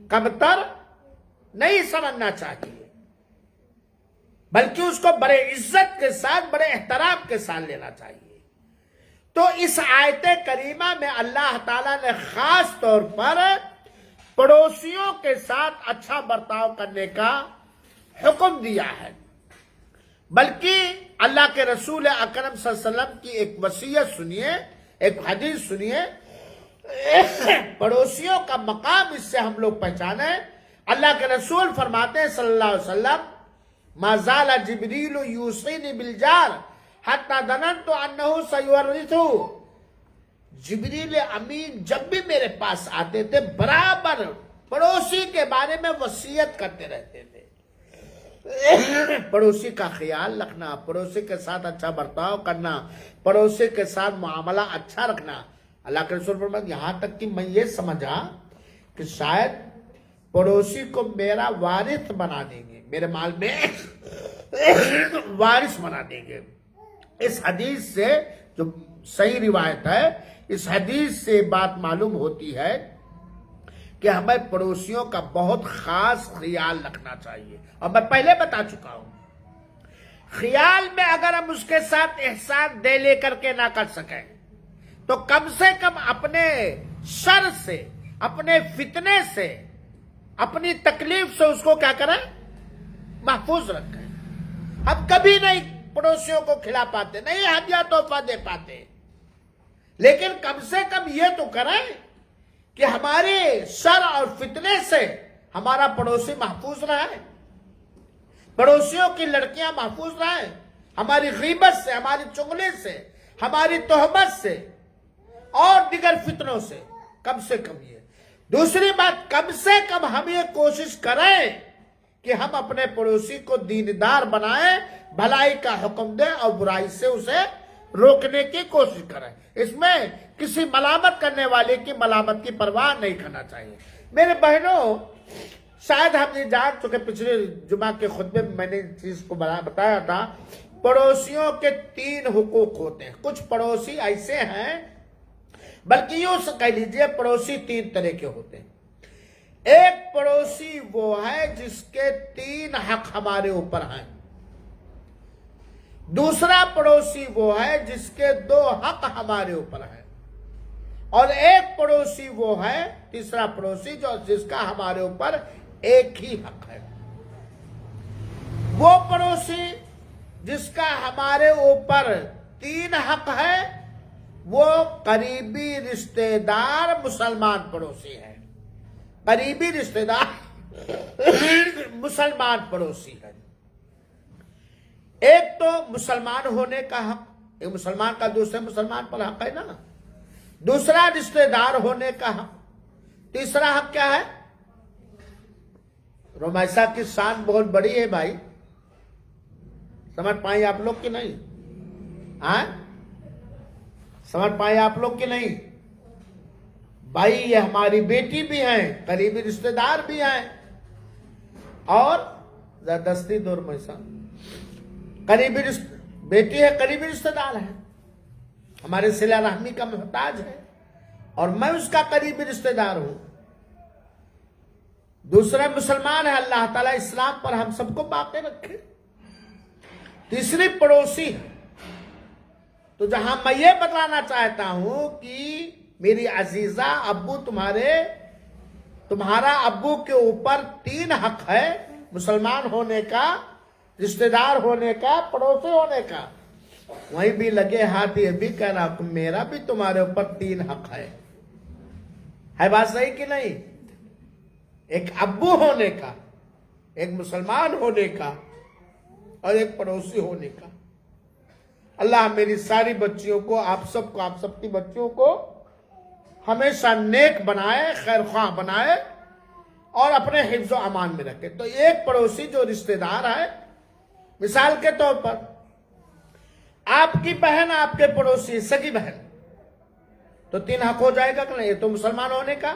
کمتر نہیں سمجھنا چاہیے، بلکہ اس کو بڑے عزت کے ساتھ، بڑے احترام کے ساتھ لینا چاہیے۔ تو اس آیت کریمہ میں اللہ تعالیٰ نے خاص طور پر پڑوسیوں کے ساتھ اچھا برتاؤ کرنے کا حکم دیا ہے، بلکہ اللہ کے رسول اکرم صلی اللہ علیہ وسلم کی ایک وصیت سنیے، ایک حدیث سنیے، پڑوسیوں کا مقام اس سے ہم لوگ پہچانے۔ اللہ کے رسول فرماتے ہیں صلی اللہ علیہ وسلم، ما زال جبریل یوصینی بالجار حتی ظننت انہ سیورثہ۔ جبریل امین جب بھی میرے پاس آتے تھے برابر پڑوسی کے بارے میں وصیت کرتے رہتے تھے۔ پڑوسی کا خیال رکھنا، پڑوسی کے ساتھ اچھا برتاؤ کرنا، پڑوسی کے ساتھ معاملہ اچھا رکھنا۔ اللہ کے رسول فرماتے یہاں تک کہ میں یہ سمجھا کہ شاید پڑوسی کو میرا وارث بنا دیں گے، میرے مال میں وارث بنا دیں گے۔ اس حدیث سے، جو صحیح روایت ہے، اس حدیث سے بات معلوم ہوتی ہے کہ ہمیں پڑوسیوں کا بہت خاص خیال رکھنا چاہیے۔ اور میں پہلے بتا چکا ہوں، خیال میں اگر ہم اس کے ساتھ احسان دے لے کر کے نہ کر سکیں تو کم سے کم اپنے شر سے، اپنے فتنے سے، اپنی تکلیف سے اس کو کیا کریں؟ محفوظ رکھیں۔ ہم کبھی نہیں پڑوسیوں کو کھلا پاتے، نہیں ہدیہ تحفہ دے پاتے، لیکن کم سے کم یہ تو کریں کہ ہمارے شر اور فتنے سے ہمارا پڑوسی محفوظ رہے، پڑوسیوں کی لڑکیاں محفوظ رہیں، ہماری غیبت سے، ہماری چغلی سے، ہماری تہمت سے اور دیگر فتنوں سے کم یہ۔ دوسری بات، کم سے کم ہم یہ کوشش کریں کہ ہم اپنے پڑوسی کو دیندار بنائیں، بھلائی کا حکم دیں اور برائی سے اسے روکنے کی کوشش کریں۔ اس میں کسی ملامت کرنے والے کی ملامت کی پرواہ نہیں کرنا چاہیے۔ میرے بہنوں، شاید ہم یہ جان چکے، پچھلے جمعہ کے خطبے میں نے اس چیز کو بتایا تھا، پڑوسیوں کے 3 حقوق ہوتے ہیں۔ کچھ پڑوسی ایسے ہیں، بلکہ یوں کہہ لیجئے پڑوسی 3 طرح کے ہوتے ہیں۔ ایک پڑوسی وہ ہے جس کے 3 حق ہمارے اوپر ہیں، دوسرا پڑوسی وہ ہے جس کے 2 حق ہمارے اوپر ہیں، اور ایک پڑوسی وہ ہے، تیسرا پڑوسی جس کا ہمارے اوپر ایک ہی حق ہے۔ وہ پڑوسی جس کا ہمارے اوپر 3 حق ہے وہ قریبی رشتہ دار مسلمان پڑوسی ہے، قریبی رشتہ دار مسلمان پڑوسی ہے۔ ایک تو مسلمان ہونے کا حق، ایک مسلمان کا دوسرے مسلمان پر حق ہے نا، دوسرا رشتہ دار ہونے کا حق، تیسرا حق کیا ہے؟ رومیسا کی شان بہت بڑی ہے بھائی، سمجھ پائیں آپ لوگ کی نہیں؟ سمجھ پائیں آپ لوگ کی نہیں؟ بھائی یہ ہماری بیٹی بھی ہیں، قریبی رشتہ دار بھی ہیں، اور زبردستی دور میسا بیٹی ہے، قریبی رشتہ دار ہے، ہمارے صلہ رحمی کا محتاج ہے، اور میں اس کا قریبی رشتہ دار ہوں۔ دوسرے مسلمان ہے، اللہ تعالیٰ اسلام پر ہم سب کو باقی رکھے۔ تیسری پڑوسی ہے، تو جہاں میں یہ بتانا چاہتا ہوں کہ میری عزیزہ، ابو تمہارا ابو کے اوپر 3 حق ہے، مسلمان ہونے کا، رشتہ دار ہونے کا، پڑوسی ہونے کا۔ وہیں بھی لگے ہاتھ یہ بھی کہہ رہا کہ میرا بھی تمہارے اوپر 3 حق ہے بات صحیح کہ نہیں؟ ایک ابو ہونے کا، ایک مسلمان ہونے کا، اور ایک پڑوسی ہونے کا۔ اللہ میری ساری بچیوں کو، آپ سب کی بچیوں کو ہمیشہ نیک بنائے، خیر خواہ بنائے، اور اپنے حفظ و امان میں رکھے۔ تو ایک پڑوسی جو رشتہ دار ہے، مثال کے طور پر آپ کی بہن آپ کے پڑوسی، سگی بہن، تو 3 حق ہو جائے گا کہ نہیں؟ ایک تو مسلمان ہونے کا،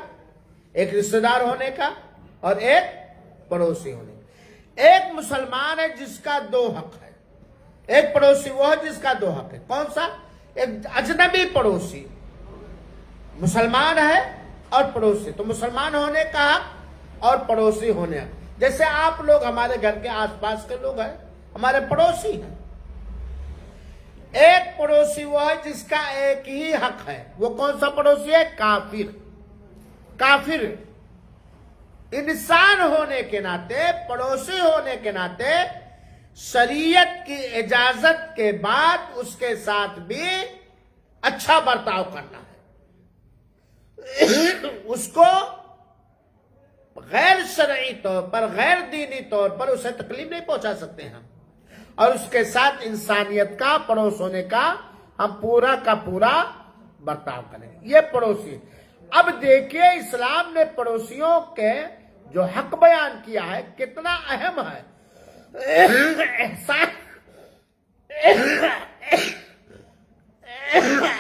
ایک رشتہ دار ہونے کا، اور ایک پڑوسی ہونے کا۔ ایک مسلمان ہے جس کا 2 حق ہے، ایک پڑوسی وہ ہے جس کا 2 حق ہے۔ کون سا؟ ایک اجنبی پڑوسی، مسلمان ہے اور پڑوسی، تو مسلمان ہونے کا حق اور پڑوسی ہونے کا۔ جیسے آپ لوگ ہمارے گھر کے آس پاس کے لوگ ہیں، ہمارے پڑوسی ہیں۔ ایک پڑوسی وہ ہے جس کا ایک ہی حق ہے، وہ کون سا پڑوسی ہے؟ کافر۔ انسان ہونے کے ناطے، پڑوسی ہونے کے ناطے، شریعت کی اجازت کے بعد اس کے ساتھ بھی اچھا برتاؤ کرنا ہے۔ اس کو غیر شرعی طور پر، غیر دینی طور پر اسے تکلیف نہیں پہنچا سکتے ہم، اور اس کے ساتھ انسانیت کا، پڑوس ہونے کا ہم پورا کا پورا برتاؤ کریں۔ یہ پڑوسی۔ اب دیکھیے اسلام نے پڑوسیوں کے جو حق بیان کیا ہے کتنا اہم ہے۔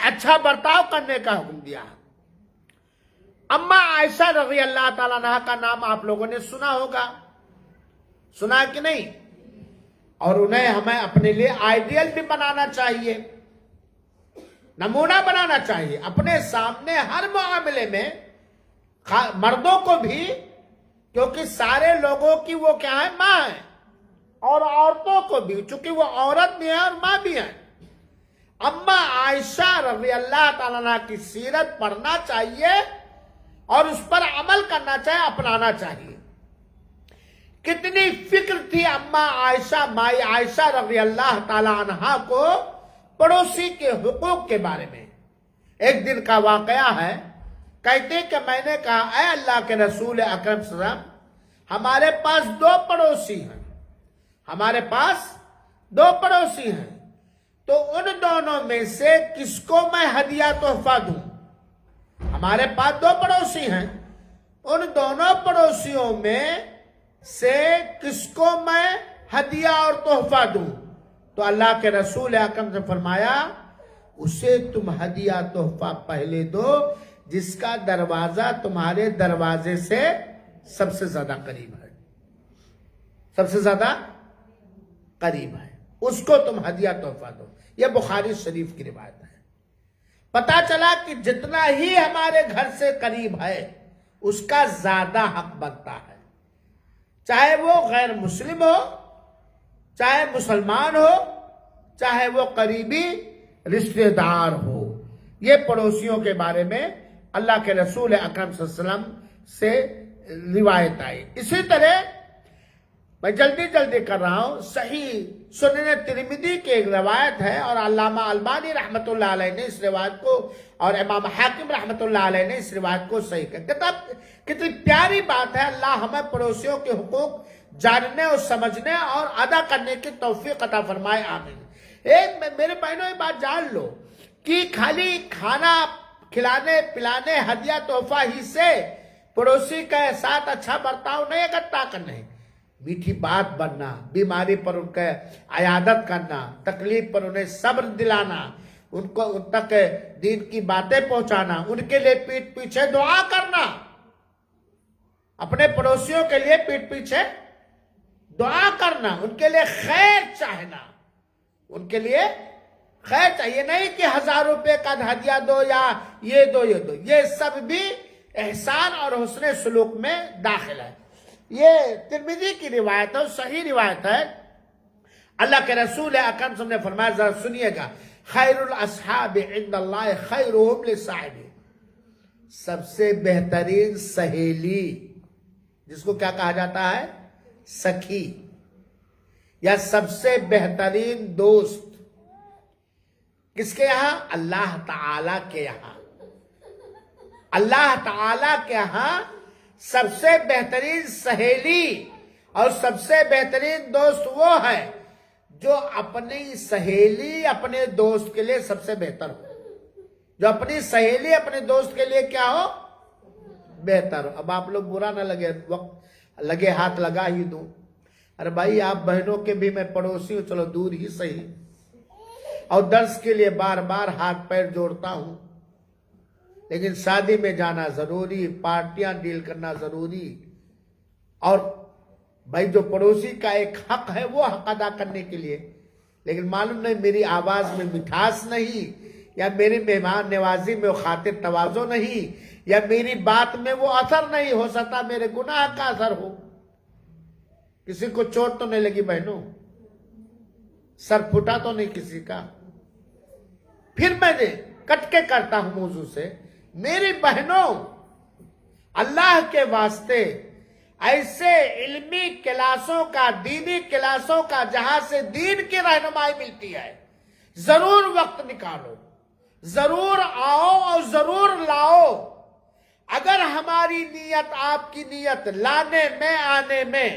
اچھا برتاؤ کرنے کا حکم دیا ہے۔ اما عائشہ رضی اللہ تعالیٰ عنہا کا نام آپ لوگوں نے سنا ہوگا، سنا کہ نہیں؟ اور انہیں ہمیں اپنے لیے آئیڈیل بھی بنانا چاہیے، نمونہ بنانا چاہیے اپنے سامنے ہر معاملے میں، مردوں کو بھی، کیونکہ سارے لوگوں کی وہ کیا ہے؟ ماں ہے، اور عورتوں کو بھی، چونکہ وہ عورت بھی ہے اور ماں بھی ہے۔ اما عائشہ رضی اللہ تعالیٰ عنہ کی سیرت پڑھنا چاہیے اور اس پر عمل کرنا چاہیے، اپنانا چاہیے۔ کتنی فکر تھی اما عائشہ مائی عائشہ رضی اللہ تعالی عنہا کو پڑوسی کے حقوق کے بارے میں۔ ایک دن کا واقعہ ہے، کہتے کہ میں نے کہا اے اللہ کے رسول اکرم صلی اللہ علیہ وسلم، ہمارے پاس 2 پڑوسی ہیں، ہمارے پاس 2 پڑوسی ہیں، تو ان دونوں میں سے کس کو میں ہدیہ تحفہ دوں؟ ہمارے پاس 2 پڑوسی ہیں، ان دونوں پڑوسیوں میں سے کس کو میں ہدیہ اور تحفہ دوں؟ تو اللہ کے رسول اکرم سے فرمایا اسے تم ہدیہ تحفہ پہلے دو جس کا دروازہ تمہارے دروازے سے سب سے زیادہ قریب ہے، سب سے زیادہ قریب ہے، اس کو تم ہدیہ تحفہ دو۔ یہ بخاری شریف کی روایت ہے۔ پتا چلا کہ جتنا ہی ہمارے گھر سے قریب ہے اس کا زیادہ حق بنتا ہے، چاہے وہ غیر مسلم ہو، چاہے مسلمان ہو، چاہے وہ قریبی رشتہ دار ہو۔ یہ پڑوسیوں کے بارے میں اللہ کے رسول اکرم صلی اللہ علیہ وسلم سے روایت آئی۔ اسی طرح میں جلدی کر رہا ہوں، صحیح سنن ترمذی کی ایک روایت ہے، اور علامہ البانی رحمۃ اللہ علیہ نے اس روایت کو، اور امام حاکم رحمۃ اللہ علیہ نے اس روایت کو صحیح کہا۔ کتنی پیاری بات ہے، اللہ ہمیں پڑوسیوں کے حقوق جاننے اور سمجھنے اور ادا کرنے کی توفیق عطا فرمائے، آمین۔ میرے بہنوں یہ بات جان لو کہ خالی کھانا کھلانے پلانے ہدیہ تحفہ ہی سے پڑوسی کے ساتھ اچھا برتاؤ نہیں اکٹھا کرنا ہے، میٹھی بات بننا، بیماری پر ان کا عیادت کرنا، تکلیف پر انہیں صبر دلانا، ان تک دین کی باتیں پہنچانا، ان کے لیے پیٹھ پیچھے دعا کرنا، اپنے پڑوسیوں کے لیے پیٹھ پیچھے دعا کرنا، ان کے لیے خیر چاہنا، ان کے لیے خیر چاہیے، نہیں کہ 1000 روپے کا ہدیہ دو یا یہ دو یہ دو، یہ سب بھی احسان اور حسن سلوک میں داخل ہے۔ یہ ترمذی کی روایت ہے، صحیح روایت ہے۔ اللہ کے رسول اکرم صلی اللہ علیہ وسلم نے فرمایا، ذرا سنیے گا، خیر الاصحاب عند اللہ خیرہم لصاحبہ، سب سے بہترین سہیلی، جس کو کیا کہا جاتا ہے؟ سکھی، یا سب سے بہترین دوست کس کے یہاں؟ اللہ تعالی کے یہاں۔ اللہ تعالی کے یہاں سب سے بہترین سہیلی اور سب سے بہترین دوست وہ ہے جو اپنی سہیلی اپنے دوست کے لیے سب سے بہتر ہو، جو اپنی سہیلی اپنے دوست کے لیے کیا ہو؟ بہتر ہو۔ اب آپ لوگ برا نہ لگے، وقت لگے ہاتھ لگا ہی دوں، ارے بھائی آپ بہنوں کے بھی میں پڑوسی ہوں، چلو دور ہی صحیح، اور درس کے لیے بار بار ہاتھ پیر جوڑتا ہوں، لیکن شادی میں جانا ضروری، پارٹیاں ڈیل کرنا ضروری، اور بھائی جو پڑوسی کا ایک حق ہے وہ حق ادا کرنے کے لیے، لیکن معلوم نہیں میری آواز میں مٹھاس نہیں، یا میری مہمان نوازی میں وہ خاطر تواضع نہیں، یا میری بات میں وہ اثر نہیں، ہو سکتا میرے گناہ کا اثر ہو۔ کسی کو چوٹ تو نہیں لگی بہنوں؟ سر پھٹا تو نہیں کسی کا؟ پھر میں نے کٹ کے کرتا ہوں موضوع سے، میری بہنوں اللہ کے واسطے ایسے علمی کلاسوں کا، دینی کلاسوں کا جہاں سے دین کی رہنمائی ملتی ہے، ضرور وقت نکالو، ضرور آؤ اور ضرور لاؤ۔ اگر ہماری نیت، آپ کی نیت لانے میں آنے میں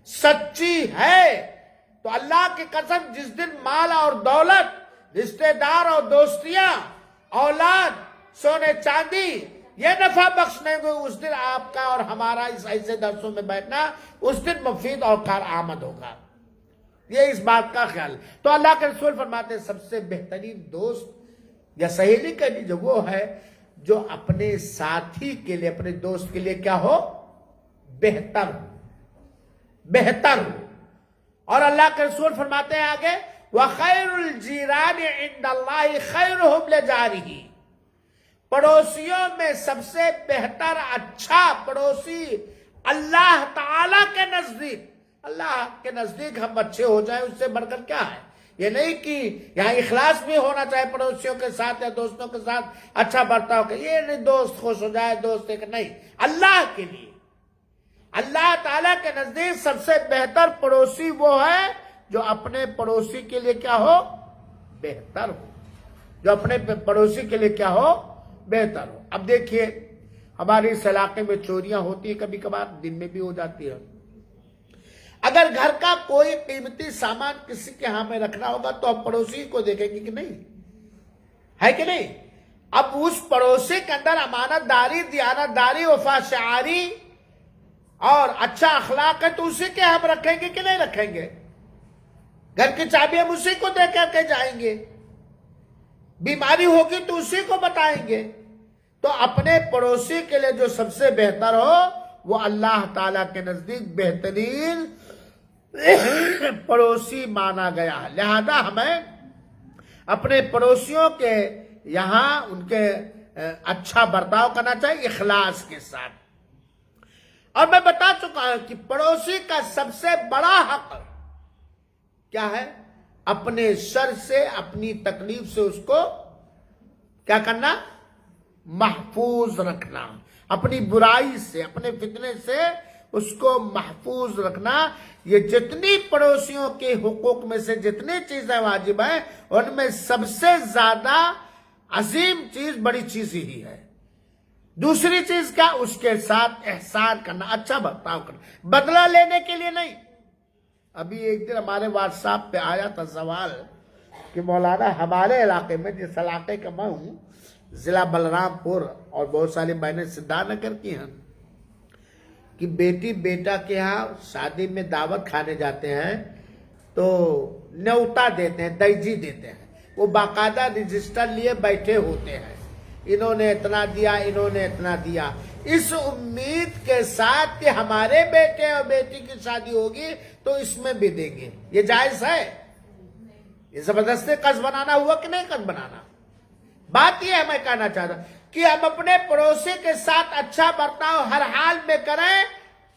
سچی ہے تو اللہ کی قسم جس دن مال اور دولت، رشتہ دار اور دوستیاں، اولاد، سونے چاندی یہ نفع بخش نہیں ہوگی، اس دن آپ کا اور ہمارا اس ایسے درسوں میں بیٹھنا اس دن مفید اور کارآمد ہوگا۔ یہ اس بات کا خیال۔ تو اللہ کے رسول فرماتے ہیں سب سے بہترین دوست یا سہیلی کا جو وہ ہے جو اپنے ساتھی کے لیے، اپنے دوست کے لیے کیا ہو؟ بہتر ہو، بہتر ہو۔ اور اللہ کے رسول فرماتے ہیں آگے، وَخَيْرُ الْجِيرَانِ عِنْدَ اللَّهِ خَيْرُهُمْ لِجَارِهِ، پڑوسیوں میں سب سے بہتر اچھا پڑوسی اللہ تعالی کے نزدیک، اللہ کے نزدیک ہم اچھے ہو جائیں اس سے بڑھ کر کیا ہے؟ یہ نہیں کہ یہاں اخلاص بھی ہونا چاہے پڑوسیوں کے ساتھ یا دوستوں کے ساتھ اچھا برتاؤ کہ یہ نہیں دوست خوش ہو جائے، دوست ایک نہیں، اللہ کے لیے اللہ تعالیٰ کے نزدیک سب سے بہتر پڑوسی وہ ہے جو اپنے پڑوسی کے لیے کیا ہو؟ بہتر ہو. جو اپنے پڑوسی کے لیے کیا ہو؟ بہتر ہو. اب دیکھیے ہمارے اس علاقے میں چوریاں ہوتی ہیں کبھی کبھار, دن میں بھی ہو جاتی ہے. اگر گھر کا کوئی قیمتی سامان کسی کے ہاں میں رکھنا ہوگا تو اب پڑوسی کو دیکھیں گے کہ نہیں, ہے کہ نہیں؟ اب اس پڑوسی کے اندر امانت داری, دیانت داری, وفا شعاری اور اچھا اخلاق ہے تو اسی کے ہم رکھیں گے کہ نہیں رکھیں گے؟ گھر کی چابی ہم اسی کو دے کر کے جائیں گے, بیماری ہوگی تو اسی کو بتائیں گے. تو اپنے پڑوسی کے لیے جو سب سے بہتر ہو وہ اللہ تعالیٰ کے نزدیک بہترین پڑوسی مانا گیا. لہذا ہمیں اپنے پڑوسیوں کے یہاں ان کے اچھا برتاؤ کرنا چاہیے اخلاص کے ساتھ. اور میں بتا چکا ہوں کہ پڑوسی کا سب سے بڑا حق کیا ہے؟ اپنے شر سے, اپنی تکلیف سے اس کو کیا کرنا؟ محفوظ رکھنا. اپنی برائی سے, اپنے فتنے سے اس کو محفوظ رکھنا. یہ جتنی پڑوسیوں کے حقوق میں سے جتنی چیزیں واجب ہیں ان میں سب سے زیادہ عظیم چیز, بڑی چیز ہی ہے. دوسری چیز کیا؟ اس کے ساتھ احسان کرنا, اچھا برتاؤ کرنا, بدلہ لینے کے لیے نہیں. ابھی ایک دن ہمارے واٹس ایپ پہ آیا تھا سوال کہ مولانا ہمارے علاقے میں, جس علاقے کا میں ہوں, ضلع بلرام پور, اور بہت ساری بہنیں سدھار نگر کی ہیں, کہ بیٹی بیٹا کے ہاں شادی میں دعوت کھانے جاتے ہیں تو نیوتا دیتے ہیں, دیجی دیتے ہیں. وہ باقاعدہ رجسٹر لیے بیٹھے ہوتے ہیں, انہوں نے اتنا دیا, انہوں نے اتنا دیا, اس امید کے ساتھ کہ ہمارے بیٹے اور بیٹی کی شادی ہوگی تو اس میں بھی دیں گے. یہ جائز ہے؟ یہ زبردستی قرض بنانا ہوا کہ نہیں قرض بنانا؟ بات یہ ہے, میں کہنا چاہتا ہوں کہ ہم اپنے پڑوسی کے ساتھ اچھا برتاؤ ہر حال میں کریں.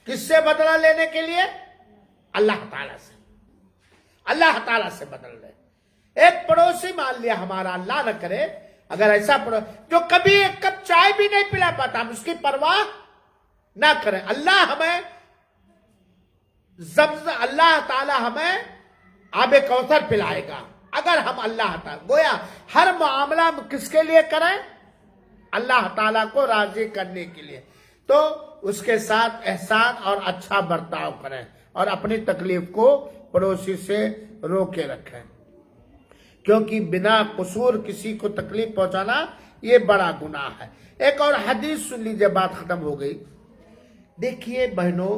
کس سے بدلہ لینے کے لیے؟ اللہ تعالیٰ سے. اللہ تعالیٰ سے بدل لیں. ایک پڑوسی مان لیا ہمارا, اللہ نہ کرے اگر ایسا جو کبھی ایک کپ چائے بھی نہیں پلا پاتا, ہم اس کی پرواہ نہ کریں. اللہ تعالیٰ ہمیں آب کوثر پلائے گا اگر ہم اللہ تعالیٰ, گویا ہر معاملہ کس کے لیے کریں؟ اللہ تعالیٰ کو راضی کرنے کے لیے. تو اس کے ساتھ احسان اور اچھا برتاؤ کریں اور اپنی تکلیف کو پڑوسی سے روکے رکھیں, کیونکہ بنا قصور کسی کو تکلیف پہنچانا یہ بڑا گناہ ہے. ایک اور حدیث سن لیجئے, بات ختم ہو گئی. دیکھیے بہنوں,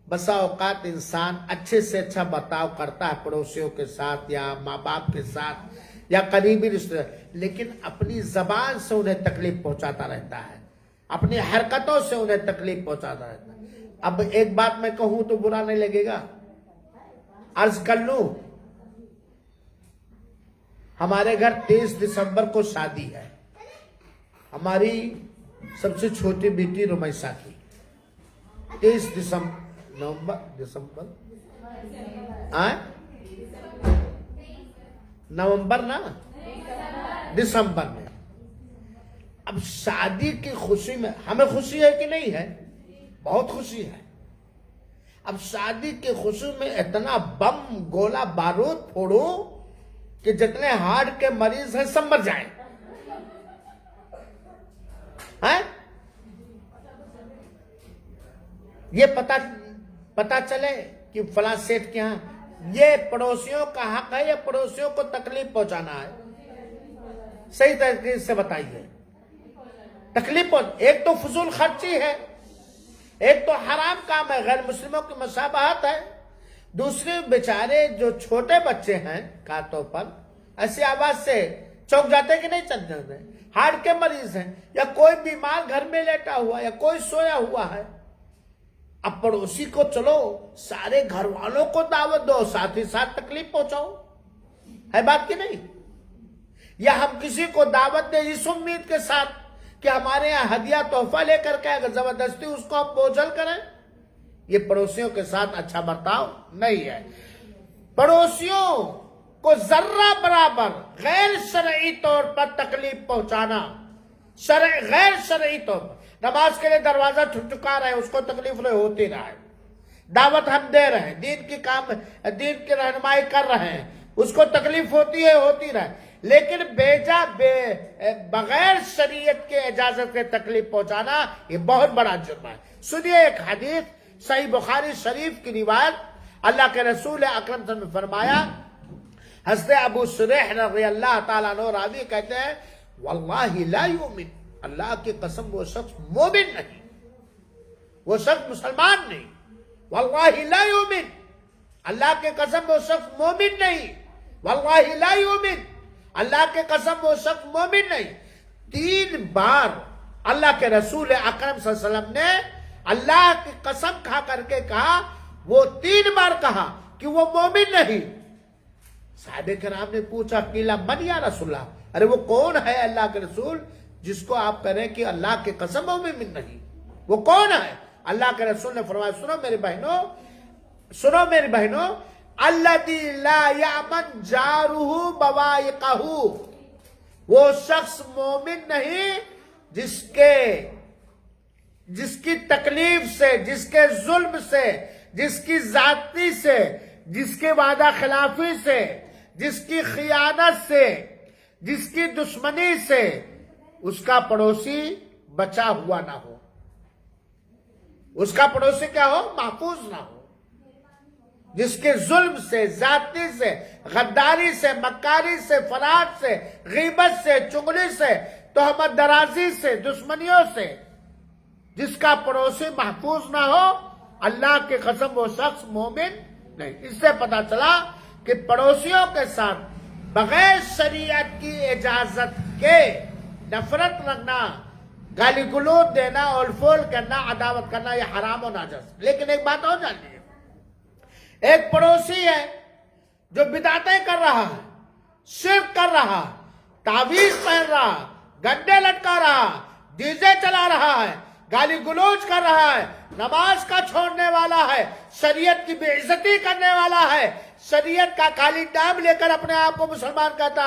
بسا اوقات انسان اچھے سے اچھا برتاؤ کرتا ہے پڑوسیوں کے ساتھ یا ماں باپ کے ساتھ یا قریبی رشتے, لیکن اپنی زبان سے انہیں تکلیف پہنچاتا رہتا ہے, اپنی حرکتوں سے انہیں تکلیف پہنچاتا رہتا ہے. اب ایک بات میں کہوں تو برا نہیں لگے گا, عرض کر لوں, ہمارے گھر 23 دسمبر کو شادی ہے, ہماری سب سے چھوٹی بیٹی رمیسا کی. 23 نومبر نا, دسمبر میں. اب شادی کی خوشی میں ہمیں خوشی ہے کہ نہیں ہے؟ بہت خوشی ہے. اب شادی کی خوشی میں اتنا بم گولا بارود پھوڑوں کہ جتنے ہارٹ کے مریض ہیں سب مر جائیں. یہ پتا چلے کہ فلاں سیٹ کے ہاں, یہ پڑوسیوں کا حق ہے یا پڑوسیوں کو تکلیف پہنچانا ہے؟ صحیح طریقے سے بتائیے. تکلیف ایک تو فضول خرچی ہے, ایک تو حرام کام ہے, غیر مسلموں کی مشابہت ہے. دوسرے بیچارے جو چھوٹے بچے ہیں خاص طور پر ایسی آواز سے چوک جاتے کہ نہیں چل جاتے, ہارٹ کے مریض ہیں یا کوئی بیمار گھر میں لیٹا ہوا یا کوئی سویا ہوا ہے. اب پڑوسی کو چلو سارے گھر والوں کو دعوت دو, ساتھ ہی ساتھ تکلیف پہنچاؤ, ہے بات کی نہیں؟ یا ہم کسی کو دعوت دیں اس امید کے ساتھ کہ ہمارے یہاں ہدیہ تحفہ لے کر کے اگر زبردستی اس کو ہم بوجھل کریں, یہ پڑوسیوں کے ساتھ اچھا برتاؤ نہیں ہے. پڑوسیوں کو ذرہ برابر غیر شرعی طور پر تکلیف پہنچانا, غیر شرعی طور پر, نماز کے لیے دروازہ ٹھکٹھکا رہے ہیں، اس کو تکلیف نہیں ہوتی رہا ہے، دعوت ہم دے رہے ہیں، دین کی رہنمائی کر رہے ہیں، اس کو تکلیف ہوتی ہے، ہوتی رہے، لیکن بغیر شریعت کے اجازت کے تکلیف پہنچانا یہ بہت بڑا جرم ہے۔ سنیے ایک حدیث صحیح بخاری شریف کی روایت، اللہ کے رسول اکرم صلی اللہ علیہ وسلم نے فرمایا، حضرت ابو شریح رضی اللہ تعالیٰ عنہ راوی کہتے ہیں، واللہ لا یؤمن، اللہ کی قسم وہ شخص مومن نہیں، وہ شخص مسلمان نہیں، واللہ لا یؤمن، اللہ کے قسم وہ شخص مومن نہیں، واللہ لا یؤمن، اللہ کے قسم وہ شخص مومن نہیں۔ 3 بار اللہ کے رسول اکرم صلی اللہ علیہ وسلم نے اللہ کی قسم کھا کر کے کہا، وہ 3 بار کہا کہ وہ مومن نہیں۔ صحابہ کرام نے پوچھا، قیل من یا رسول اللہ، ارے وہ کون ہے اللہ کے رسول جس کو آپ کہہ رہے ہیں کہ اللہ کی قسم مومن نہیں، وہ کون ہے؟ اللہ کے رسول نے فرمایا، سنو میری بہنوں، الذی لا یامن جارہ بوائقہ، وہ شخص مومن نہیں جس کی تکلیف سے، جس کے ظلم سے، جس کی ذاتی سے، جس کے وعدہ خلافی سے، جس کی خیانت سے، جس کی دشمنی سے اس کا پڑوسی بچا ہوا نہ ہو، اس کا پڑوسی کیا ہو؟ محفوظ نہ ہو، جس کے ظلم سے، ذاتی سے، غداری سے، مکاری سے، فراڈ سے، غیبت سے، چغلی سے، تہمت درازی سے، دشمنیوں سے جس کا پڑوسی محفوظ نہ ہو، اللہ کی قسم وہ شخص مومن نہیں۔ اس سے پتا چلا کہ پڑوسیوں کے ساتھ بغیر شریعت کی اجازت کے نفرت رکھنا، گالی گلوچ دینا، اول فول کرنا، عداوت کرنا، یہ حرام و ناجائز۔ لیکن ایک بات اور جان لیجیے، ایک پڑوسی ہے جو بدعتیں کر رہا ہے، شرک کر رہا، تعویذ پہن رہا، گنڈے لٹکا رہا، ڈی جے چلا رہا ہے، گالی گلوچ کر رہا ہے، نماز کا چھوڑنے والا ہے، شریعت کی بے عزتی کرنے والا ہے، شریعت کا کالی نام لے کر اپنے آپ کو مسلمان کہتا،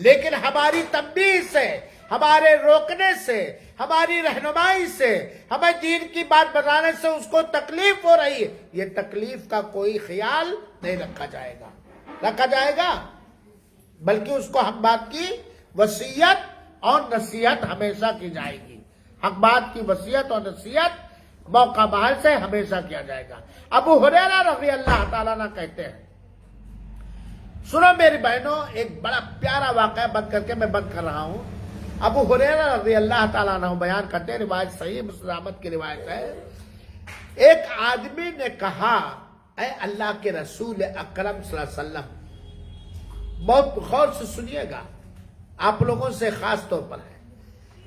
لیکن ہماری تنبیہ سے، ہمارے روکنے سے، ہماری رہنمائی سے، ہمیں دین کی بات بتانے سے اس کو تکلیف ہو رہی ہے، یہ تکلیف کا کوئی خیال نہیں رکھا جائے گا، بلکہ اس کو حق بات کی وصیت اور نصیحت ہمیشہ کی جائے گی۔ حق بات کی وصیت اور نصیحت موقع بحال سے ہمیشہ کیا جائے گا۔ ابو ہریرہ رضی اللہ تعالیٰ عنہ کہتے ہیں، سنو میری بہنوں، ایک بڑا پیارا واقعہ بند کر رہا ہوں۔ ابو ہریرہ رضی اللہ تعالیٰ عنہ بیان کرتے ہیں، روایت صحیح مسلم احمد کی روایت ہے، ایک آدمی نے کہا، اے اللہ کے رسول اکرم صلی اللہ علیہ وسلم، بہت غور سے سنیے گا، آپ لوگوں سے خاص طور پر ہے۔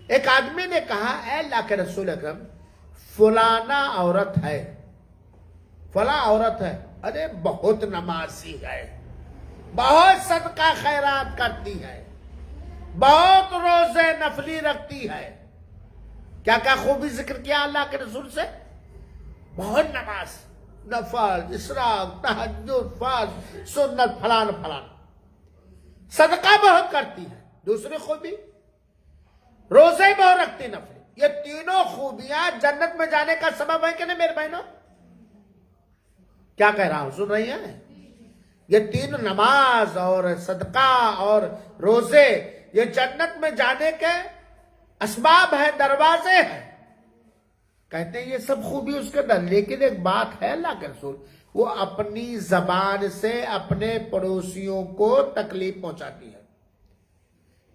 ایک آدمی نے کہا، اے اللہ کے رسول اکرم، فلانا عورت ہے، فلاں عورت ہے، ارے بہت نمازی ہے، بہت صدقہ خیرات کرتی ہے، بہت روزے نفلی رکھتی ہے۔ کیا کیا خوبی ذکر کیا اللہ کے رسول سے؟ بہت نماز، نفل، اشراق، تہجد، فرض، سنت، فلان، صدقہ بہت کرتی ہے۔ دوسری خوبی، روزے بہت رکھتی، نفلی۔ یہ تینوں خوبیاں جنت میں جانے کا سبب ہے کہ نہیں میرے بہنوں؟ کیا کہہ رہا ہوں، سن رہی ہیں؟ یہ تین، نماز اور صدقہ اور روزے، یہ جنت میں جانے کے اسباب ہیں، دروازے ہیں۔ کہتے ہیں یہ سب خوبی اس کے اندر، لیکن ایک بات ہے اللہ کے رسول، وہ اپنی زبان سے اپنے پڑوسیوں کو تکلیف پہنچاتی ہے۔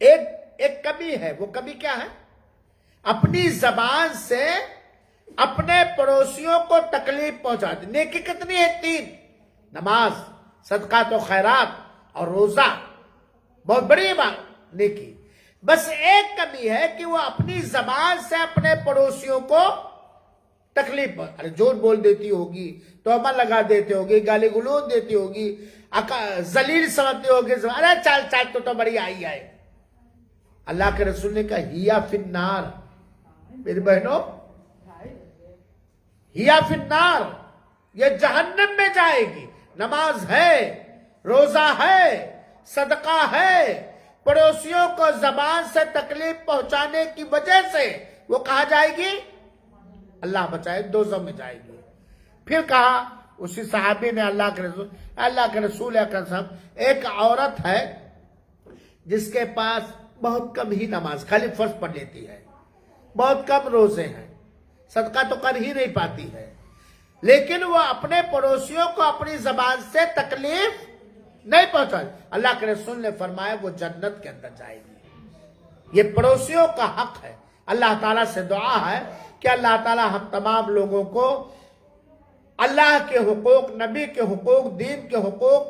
ایک کمی ہے، وہ کمی کیا ہے؟ اپنی زبان سے اپنے پڑوسیوں کو تکلیف پہنچاتی۔ نیکی کتنی ہے؟ 3، نماز، صدقات و خیرات اور روزہ، بہت بڑی بات نیکی۔ بس ایک کمی ہے کہ وہ اپنی زبان سے اپنے پڑوسیوں کو تکلیف، ارے جھوٹ بول دیتی ہوگی، تہمت لگا دیتی ہوگی، گالی گلوچ دیتی ہوگی، ذلیل سمجھتی ہوگی، ارے چال تو بڑی آئی ہے۔ اللہ کے رسول نے کہا ہیا فی النار، میری بہنوں، ہیا فی النار، یہ جہنم میں جائے گی۔ نماز ہے، روزہ ہے، صدقہ ہے، پڑوسیوں کو زبان سے تکلیف پہنچانے کی وجہ سے وہ کہا جائے گی اللہ بچائے دوزخ میں جائے گی۔ پھر کہا اسی صحابی نے اللہ کے رسول اکرم صلی اللہ علیہ وسلم، ایک عورت ہے جس کے پاس بہت کم ہی نماز خالی فرض پڑھ لیتی ہے، بہت کم روزے ہیں، صدقہ تو کر ہی نہیں پاتی ہے، لیکن وہ اپنے پڑوسیوں کو اپنی زبان سے تکلیف نہیں پہنچا، اللہ کے رسول نے فرمایا وہ جنت کے اندر جائے گی۔ یہ پڑوسیوں کا حق ہے۔ اللہ تعالیٰ سے دعا ہے کہ اللہ تعالیٰ ہم تمام لوگوں کو اللہ کے حقوق، نبی کے حقوق، دین کے حقوق،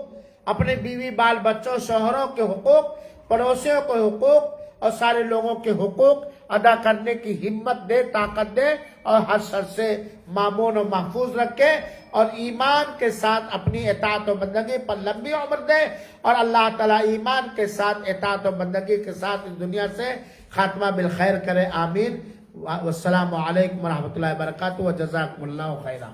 اپنے بیوی بال بچوں شوہروں کے حقوق، پڑوسیوں کے حقوق اور سارے لوگوں کے حقوق ادا کرنے کی ہمت دے، طاقت دے، اور ہر شر سے مامون و محفوظ رکھے، اور ایمان کے ساتھ اپنی اطاعت و بندگی پر لمبی عمر دے، اور اللہ تعالیٰ ایمان کے ساتھ اطاعت و بندگی کے ساتھ اس دنیا سے خاتمہ بالخیر کرے، آمین۔ والسلام علیکم ورحمۃ اللہ وبرکاتہ، وجزاکم اللہ خیرا۔